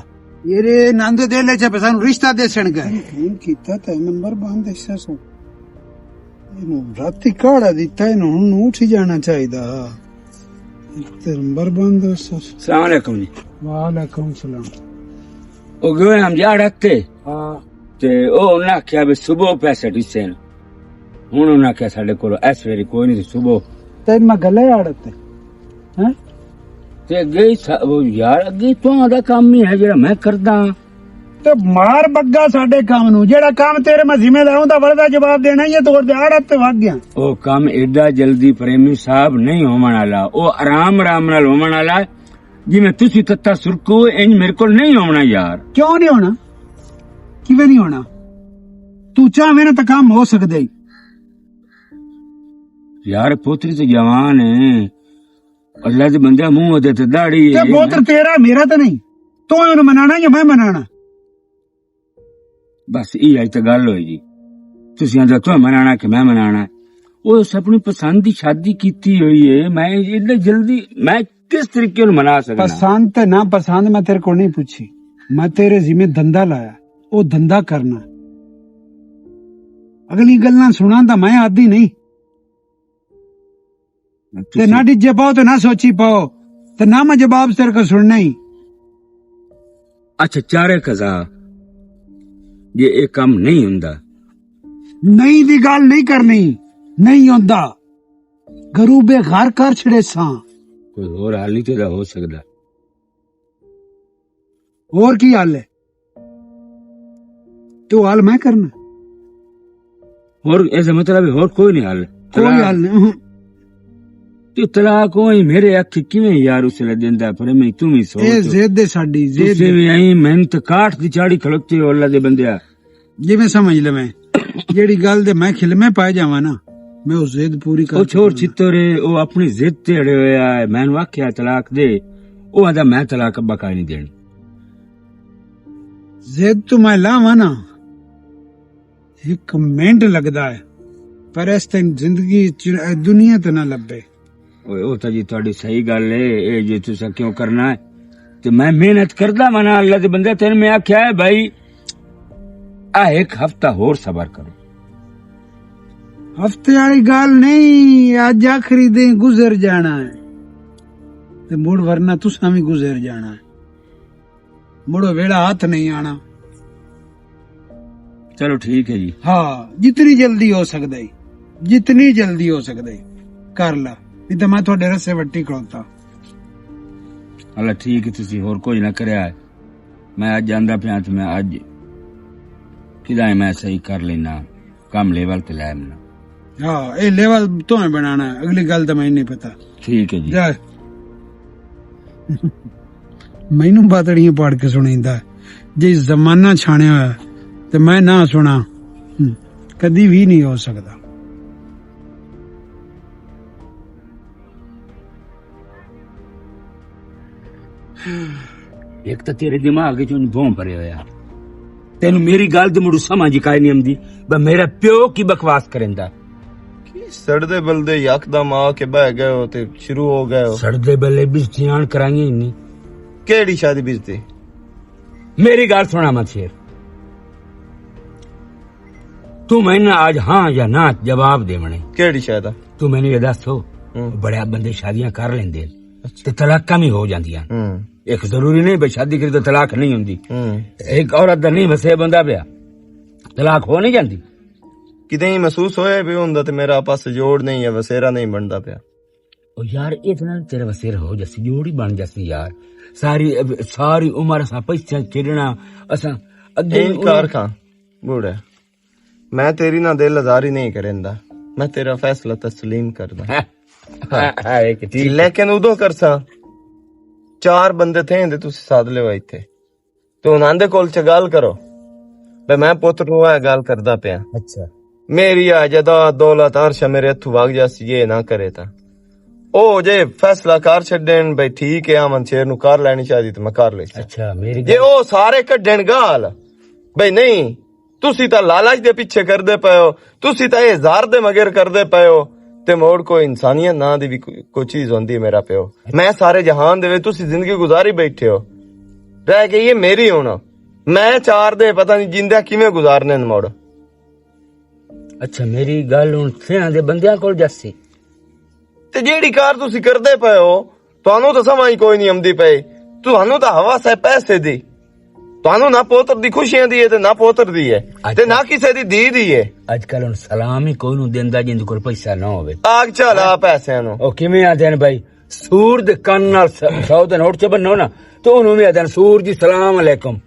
ਇਹ ਨੰਦ ਦੇ ਲੈ ਚ ਸਾਨੂੰ ਰਿਸ਼ਤਾ ਦੇਣ ਗਏ। ਫੋਨ ਕੀਤਾ ਤਾਂ ਨੰਬਰ ਬੰਦ ਐਸਾ ਸੋ ਇਹਨੂੰ ਰਾਤੀ ਕਾੜਾ ਦਿੱਤਾ ਇਹਨੂੰ ਹੁਣ ਉੱਠ ਜਾਣਾ ਚਾਹੀਦਾ। ਤੇ ਨੰਬਰ ਬੰਦ ਐਸਾ। अस्सलाम वालेकुम जी। वालेकुम सलाम। ओ गए हम जा रखते हाँ ते ओ उन्हें आख्या भी सुबह पैसे दिसे न हुन उन्हें आख्या साडे कोल इस वेरी कोई नहीं सुबह ਤੇ ਮੈਂ ਗੱਲੇ ਆੜਤੇ हैं ते गई यार अगे तो आदा काम ही है जेड़ा मैं करदा। ਤੇ ਮਾਰ ਬੱਗਾ ਸਾਡੇ ਕੰਮ ਨੂੰ ਜਿਹੜਾ ਕੰਮ ਤੇਰੇ ਮੈਂ ਜ਼ਿੰਮੇ ਲਾਉਂਦਾ ਵਰਦਾ ਜਵਾਬ ਦੇਣਾ ਹੀ ਹੈ ਤੋੜ ਦੇ ਆੜਤ ਤੇ ਵਗ ਗਿਆ। ओ काम एडा जल्दी प्रेमी साहब नहीं होवन वाला ओ आराम आराम नाल होवन वाला जिवें तुसी तत्ता सुरको इंज मेरे कोल नहीं होना यार। ਕਿਉਂ ਨਹੀਂ ਹੋਣਾ? ਕਿਵੇਂ ਨਹੀਂ ਹੋਣਾ? ਤੂੰ ਚਾਹਵੇਂ ਨਾ ਤਾਂ ਕੰਮ ਹੋ ਸਕਦਾ ਹੀ। यार पोतरी तो जवान है अल्लाह दे बंदे मुंह दे ते दाढ़ी ਤੇ ਪੁੱਤਰ ਤੇਰਾ ਮੇਰਾ ਤਾਂ ਨਹੀਂ, ਤੂੰ ਉਹਨੂੰ ਮਨਾਣਾ ਜਾਂ ਮੈਂ ਮਨਾਣਾ? बस ये अज तो गल होई जी तुसी आंदा तो मनाना कि मैं मनाना उस अपनी पसंद की शादी कीती हुई है मैं इतने जल्दी मैं किस तरीके ਨੂੰ मना सकना। पसंद ਤੇ ਨਾ ਪਸੰਦ ਮੈਂ ਤੇਰੇ ਕੋਲ ਨਹੀਂ ਪੁੱਛੀ, ਮੈਂ ਤੇਰੇ ਜ਼ਿੰਮੇ ਧੰਦਾ ਲਾਇਆ, ਉਹ ਧੰਦਾ ਕਰਨਾ। ਅਗਲੀ ਗੱਲਾਂ ਸੁਣਾਂ ਤਾਂ ਮੈਂ ਆਦੀ ਨਹੀਂ ਤੇ ਨਾ ਡਿੱਜੇ ਪਾਓ ਤੇ ਨਾ ਸੋਚੀ ਪਾਓ ਤੇ ਨਾ ਮੈਂ ਜਵਾਬ ਤੇਰੇ ਕੋਲ ਸੁਣਨਾ ਹੀ। अच्छा चारे कजा ये एक काम नहीं हुंदा। ਨਹੀਂ ਦੀ ਗੱਲ ਨਹੀਂ ਕਰਨੀ, ਨਹੀਂ ਹੁੰਦਾ। ਗਰੂਬੇ ਘਰ ਕਰ ਛੜੇ ਸਾਂ कोई और हाल नहीं तो हो सकता। ਹੋਰ ਕੀ ਹਾਲ ਹੈ? ਤੂੰ ਹਾਲ ਮੈਂ ਕਰਨਾ और ऐसा मतलब है और कोई नहीं हाल ਕੋਈ ਹਾਲ ਨਹੀਂ। तू तलाक होई मेरे अख किवें यार उसले देंदा पर मैं तू ही सोच ਇਹ ਜ਼ਿੱਦ ਹੈ ਸਾਡੀ, ਜ਼ਿੱਦ तुसी भी आई मेहनत काट दी चाड़ी खड़ोते हो अल्लाह दे बंदिया। ਜਿਵੇਂ ਸਮਝ ਲਵੇਂ ਜਿਹੜੀ ਗੱਲ ਦੇ ਮੈਂ ਖਿਲਮੇ ਪਾਏ ਜਾਵਾਂ ਨਾ ਮੈਂ ਉਹ ਜ਼ਿੱਦ ਪੂਰੀ ਕਰ ओ छोड़ चित्तोरे ओ अपनी जिद ते अड़े होया है मैंने वाख्या तलाक दे ओ आंदा मैं तलाक अब्बा का नहीं देनी। ਜ਼ਿੱਦ ਤੋਂ ਮੈਂ ਲਾਵਾਂ ਨਾ ਇੱਕ ਮਿੰਟ ਲੱਗਦਾ ਹੈ ਪਰ ਇਸ ਤੇ ਜ਼ਿੰਦਗੀ ਚ ਦੁਨੀਆ ਤੇ ਨਾ ਲੱਭੇ। ओए ओ ता जी ਤੁਹਾਡੀ सही गल है ए जे तुसा क्यों करना है ते मैं मेहनत करदा मना अल्लाह दे बंदे तेन मैं आख्या है भाई आ एक हफ्ता होर सबर करो। ਹਫਤੇ ਵਾਲੀ ਗੱਲ ਨਹੀਂ, ਅੱਜ ਆਖਰੀ ਦਿਨ ਗੁਜ਼ਰ ਜਾਣਾ ਹੈ। ਤੇ ਮੁੜ ਵਰਨਾ ਤੁਸਾਂ ਵੀ ਗੁਜ਼ਰ ਜਾਣਾ, ਮੁੜੋ ਵੇਲਾ ਹੱਥ ਨਹੀਂ ਆਣਾ। ਚਲੋ ਠੀਕ ਹੈ ਜੀ। ਹਾਂ, ਜਿਤਨੀ ਜਲਦੀ ਹੋ ਸਕਦਾ ਹੈ, ਜਿਤਨੀ ਜਲਦੀ ਹੋ ਸਕਦਾ ਹੈ ਕਰ ਲਾ, ਨਹੀਂ ਤਾਂ ਮੈਂ ਤੁਹਾਡੇ ਰਸੇ ਵੱਟੀ ਖੜੋਤਾ। ਹਲਾ ਠੀਕ ਹੈ, ਤੁਸੀਂ ਹੋਰ ਕੁਝ ਨਾ ਕਰਿਆ। ਮੈਂ ਅੱਜ ਜਾਂਦਾ ਪਿਆ ਤੇ ਮੈਂ ਅੱਜ ਕਿਦਾਂ ਮੈਂ ਸਹੀ ਕਰ ਲੈਣਾ ਕੰਮ ਲੈਵਲ ਤੇ ਲੈ ਆਉਣਾ। ਹਾਂ, ਇਹ ਲੈਵਲ ਤੋਂ ਬਣਾਣਾ, ਅਗਲੀ ਗੱਲ ਤਾਂ ਮੈਨੂੰ ਨਹੀਂ ਪਤਾ। ਠੀਕ ਹੈ ਜੀ। ਜਾ ਮੈਨੂੰ ਬਾਤੜੀਆਂ ਪਾੜ ਕੇ ਸੁਣਾਈਂਦਾ, ਜੇ ਜ਼ਮਾਨਾ ਛਾਣਿਆ ਹੋਇਆ ਤੇ ਮੈਂ ਨਾ ਸੁਣਾ, ਕਦੀ ਵੀ ਨਹੀਂ ਹੋ ਸਕਦਾ। ਇੱਕ ਤਾਂ ਤੇਰੇ ਦਿਮਾਗ ਚੋਂ ਭੋਂ ਭਰਿਆ ਹੋਇਆ, ਤੈਨੂੰ ਮੇਰੀ ਗੱਲ ਤੇ ਮੁੜੂ ਸਮਝ ਕਾਇ ਨਹੀਂ ਆਉਂਦੀ। ਮੇਰਾ ਪਿਓ ਕੀ ਬਕਵਾਸ ਕਰੇਂਦਾ। ਸੜਦੇ ਬਲਦੇ ਯਕਦਮ ਆ ਕੇ ਬਹਿ ਗਏ ਹੋ ਤੇ ਸ਼ੁਰੂ ਹੋ ਗਏ ਹੋ। ਸੜਦੇ ਬੱਲੇ ਬਿਜਤੀਆਂ ਕਰਾਂਗੇ ਨਹੀਂ। ਕਿਹੜੀ ਸ਼ਾਦੀ ਬਿਜਤੀ? ਮੇਰੀ ਗੱਲ ਸੁਣਾ ਮਤ ਸ਼ੇਰ, ਤੂੰ ਮੈਨੂੰ ਅੱਜ ਹਾਂ ਜਾਂ ਨਾ ਜਵਾਬ ਦੇਵਣੇ। ਕਿਹੜੀ ਸ਼ਾਦੀ? ਤੂੰ ਮੈਨੂੰ ਇਹ ਦੱਸੋ, ਬੜੇ ਬੰਦੇ ਸ਼ਾਦੀਆਂ ਕਰ ਲੈਂਦੇ ਤੇ ਤਲਾਕਾਂ ਵੀ ਹੋ ਜਾਂਦੀਆਂ। ਇੱਕ ਜ਼ਰੂਰੀ ਨਹੀਂ ਬਈ ਸ਼ਾਦੀ ਕਰੀ ਤਾਂ ਤਲਾਕ ਨਹੀਂ ਹੁੰਦੀ। ਇੱਕ ਔਰਤ ਦਾ ਨਹੀਂ ਵਸੇ ਬੰਦਾ ਪਿਆ, ਤਲਾਕ ਹੋ ਨਹੀਂ ਜਾਂਦੀ। ਕਿਤੇ ਮਹਿਸੂਸ ਹੋਇਆ ਵੀ ਹੁੰਦਾ ਤੇ ਮੇਰਾ ਆਪਸ ਜੋੜ ਨਹੀਂ ਹੈ, ਵਸੇਰਾ ਨਹੀਂ ਬਣਦਾ ਪਿਆ। ਉਹ ਯਾਰ ਇਤਨਾ ਤੇਰਾ ਵਸੇਰਾ ਹੋ ਜਸੀ, ਜੋੜੀ ਬਣ ਜਸੀ ਯਾਰ। ਸਾਰੀ ਉਮਰ ਅਸਾਂ ਪੈਸੇ ਖੇਡਣਾ, ਅਸਾਂ ਅੱਗੇ ਇਨਕਾਰ ਖਾਂ ਬੂੜਾ, ਮੈਂ ਤੇਰੀ ਨਾ ਦਿਲ ਆਜ਼ਾਰੀ ਨਹੀਂ ਕਰੇਂਦਾ, ਮੈਂ ਤੇਰਾ ਫੈਸਲਾ ਤਸਲੀਮ ਕਰਦਾ। ਲੇਕਿਨ ਉਦੋਂ ਕਰਸਾਂ 4 ਬੰਦੇ ਥੇ ਤੇ ਤੁਸੀਂ ਸਾਧ ਲਿਓ ਇੱਥੇ ਤੇ ਉਹਨਾਂ ਦੇ ਕੋਲ ਚ ਗੱਲ ਕਰੋ ਬਈ ਮੈਂ ਪੁੱਤ ਨੂੰ ਇਹ ਗੱਲ ਕਰਦਾ ਪਿਆ। ਅੱਛਾ, ਮੇਰੀ ਆ ਜਦਾ ਦੌਲਤ ਅਰਸ਼ ਮੇਰੇ ਹੱਥੋਂ ਵਗ ਜਾਸੀ, ਇਹ ਨਾ ਕਰੇ ਤਾਂ ਉਹ ਜੇ ਫੈਸਲਾ ਕਰ ਛੱਡਣ ਬਈ ਠੀਕ ਹੈ ਅਮਨ ਸ਼ੇਰ ਨੂੰ ਕਰ ਲੈਣੀ ਚਾਹੀਦੀ ਤੇ ਮੈਂ ਕਰ ਲਈ। ਅੱਛਾ, ਮੇਰੀ ਜੇ ਉਹ ਸਾਰੇ ਕੱਢਣ ਗਾਲ ਬਈ ਨਹੀਂ ਤੁਸੀਂ ਤਾਂ ਲਾਲਚ ਦੇ ਪਿੱਛੇ ਕਰਦੇ ਪਏ ਹੋ, ਤੁਸੀਂ ਤਾਂ ਇਹ ਜ਼ਾਰ ਦੇ ਮਗਰ ਕਰਦੇ ਪਏ ਹੋ, ਤੇ ਮੋੜ ਕੋਈ ਇਨਸਾਨੀਅਤ ਨਾਂ ਦੀ ਵੀ ਕੋਈ ਚੀਜ਼ ਹੁੰਦੀ ਹੈ। ਮੇਰਾ ਪਿਓ, ਮੈਂ ਸਾਰੇ ਜਹਾਨ ਦੇ ਵਿੱਚ ਤੁਸੀਂ ਜ਼ਿੰਦਗੀ ਗੁਜ਼ਾਰੀ ਬੈਠੇ ਹੋ, ਰਹਿ ਗਈ ਇਹ ਮੇਰੀ ਹੁਣ, ਮੈਂ 4 ਦੇ ਪਤਾ ਨਹੀਂ ਜਿੰਦਾ ਕਿਵੇਂ ਗੁਜ਼ਾਰਨੇ ਨੇ ਮੋੜ। ਅੱਛਾ, ਮੇਰੀ ਗੱਲ ਹੁਣ ਸਿਆਂ ਦੇ ਬੰਦਿਆਂ ਕੋਲ ਜਾਸੀ ਤੇ ਜਿਹੜੀ ਕਾਰ ਤੁਸੀਂ ਕਰਦੇ ਪਏ ਹੋ ਤੁਹਾਨੂੰ ਤਾਂ ਸਮਝ ਕੋਈ ਨਹੀਂ ਆਉਂਦੀ ਪਈ, ਤੁਹਾਨੂੰ ਤਾਂ ਹਵਾਸ ਹੈ ਪੈਸੇ ਦੀ, ਤੁਹਾਨੂੰ ਨਾ ਪੋਤਰ ਦੀ ਖੁਸ਼ੀਆਂ ਦੀ ਹੈ ਤੇ ਨਾ ਪੋਤਰ ਦੀ ਹੈ ਤੇ ਨਾ ਕਿਸੇ ਦੀ ਦੀ ਦੀ ਹੈ। ਅੱਜ ਕੱਲ ਹੁਣ ਸਲਾਮ ਹੀ ਕੋਈ ਨੂੰ ਦਿੰਦਾ ਜਿੰਦ ਕੋਲ ਪੈਸਾ ਨਾ ਹੋਵੇ। ਆਗ ਚਲਾ ਪੈਸਿਆਂ ਨੂੰ। ਉਹ ਕਿਵੇਂ ਆਦੇ ਨੇ ਬਾਈ, ਸੂਰ ਦੇ ਕੰਨ ਨਾਲ 100 ਦੇ ਨੋਟ ਚ ਬੰਨੋ ਨਾ ਤੇ ਉਹਨੂੰ ਵੀ ਆਦੇ ਨੇ ਸੂਰ ਜੀ ਸਲਾਮ ਅਲੈਕੁਮ।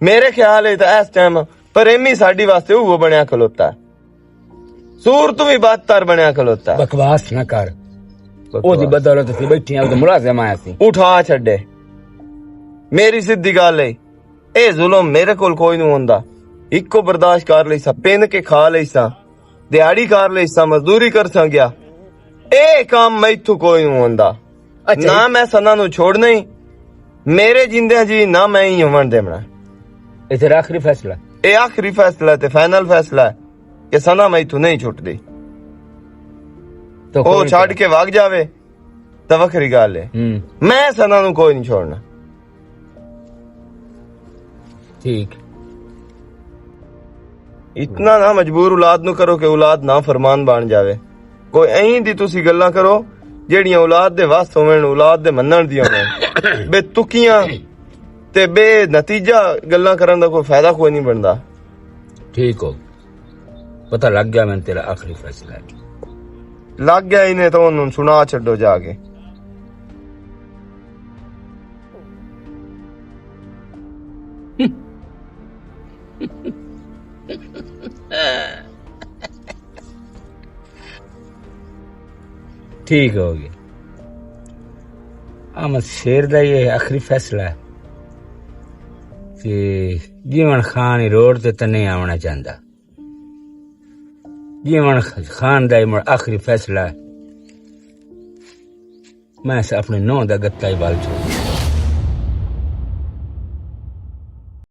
ਮੇਰੇ ਖਿਆਲ ਹੈ ਤਾਂ ਇਸ ਟਾਈਮ ਪ੍ਰੇਮੀ ਸਾਡੀ ਵਾਸਤੇ ਉਹ ਬਣਿਆ ਖਲੋਤਾ, ਸੂਰ ਤੋਂ ਵੀ ਬਦਤਰ ਬਣਿਆ ਖਲੋਤਾ। ਬਕਵਾਸ ਨਾ ਕਰ, ਉਹਦੀ ਬਦੌਲਤ ਅਸੀਂ ਬੈਠੇ ਆ, ਉਹਦਾ ਮੁਲਾਜ਼ਮ ਆਇਆ ਸੀ। ਉਠਾ ਛੱਡੇ, ਮੇਰੀ ਸਿੱਧੀ ਗੱਲ ਹੈ, ਇਹ ਜ਼ੁਲਮ ਮੇਰੇ ਕੋਲ ਕੋਈ ਨਹੀਂ ਹੁੰਦਾ। ਇੱਕੋ ਬਰਦਾਸ਼ਤ ਕਰ ਲਈ ਸਾਂ, ਪਿੰਨ ਕੇ ਖਾ ਲਈ ਸਾਂ, ਦਿਹਾੜੀ ਕਰ ਲਈ ਸਾਂ, ਮਜ਼ਦੂਰੀ ਕਰ ਸਾਂ ਗਿਆ, ਇਹ ਕੰਮ ਮੈਥੋਂ ਕੋਈ ਨਹੀਂ ਹੁੰਦਾ। ਨਾ ਮੈਂ ਸਨਾ ਨੂੰ ਛੋੜਨਾ ਹੀ, ਮੇਰੇ ਜਿੰਦਿਆਂ ਜੀ ਨਾ ਮੈਂ ਹੀ ਹੋਵਣ ਦੇਣਾ। ਇਹ ਤੇਰਾ ਆਖਰੀ ਫੈਸਲਾ? ਇਹ ਆਖਰੀ ਫੈਸਲਾ ਤੇ ਫਾਈਨਲ ਫੈਸਲਾ ਹੈ ਕਿ ਸਨਾ ਮੈਥੋਂ ਨਹੀਂ ਛੁੱਟਦੀ। ਉਹ ਛੱਡ ਕੇ ਵਗ ਜਾਵੇ ਤਾਂ ਵੱਖਰੀ ਗੱਲ ਹੈ, ਮੈਂ ਸਨਾ ਨੂੰ ਕੋਈ ਨਹੀਂ ਛੋੜਨਾ। ਠੀਕ, ਇਤਨਾ ਨਾ ਮਜਬੂਰ ਔਲਾਦ ਨੂੰ ਕਰੋ ਕਿ ਔਲਾਦ ਨਾ ਫਰਮਾਨ ਬਣ ਜਾਵੇ। ਕੋਈ ਐਂ ਦੀ ਤੁਸੀਂ ਗੱਲਾਂ ਕਰੋ ਜਿਹੜੀਆਂ ਔਲਾਦ ਦੇ ਵਾਸਤੇ ਹੋਣ, ਔਲਾਦ ਦੇ ਮੰਨਣ ਦੀਆਂ ਹੋਣ। ਬੇ ਤੁਕੀਆਂ ਤੇ ਬੇ ਨਤੀਜਾ ਗੱਲਾਂ ਕਰਨ ਦਾ ਕੋਈ ਫਾਇਦਾ ਕੋਈ ਨਹੀਂ ਬਣਦਾ। ਠੀਕ ਹੋ, ਪਤਾ ਲੱਗ ਗਿਆ ਮੈਨੂੰ ਤੇਰਾ ਆਖਰੀ ਫੈਸਲਾ ਹੈ। ਲੱਗ ਗਿਆ ਇਹਨੇ ਤਾਂ ਉਹਨੂੰ ਸੁਣਾ ਛੱਡੋ ਜਾ ਕੇ। ठीक हो गया, अहमद शेर का ये आखिरी फैसला है कि जीवन खान रोड ते तो नहीं आना चाहता। जीवन खान का आखिरी फैसला है, मैं अपने नौ का गत्ता ही बाल छोड़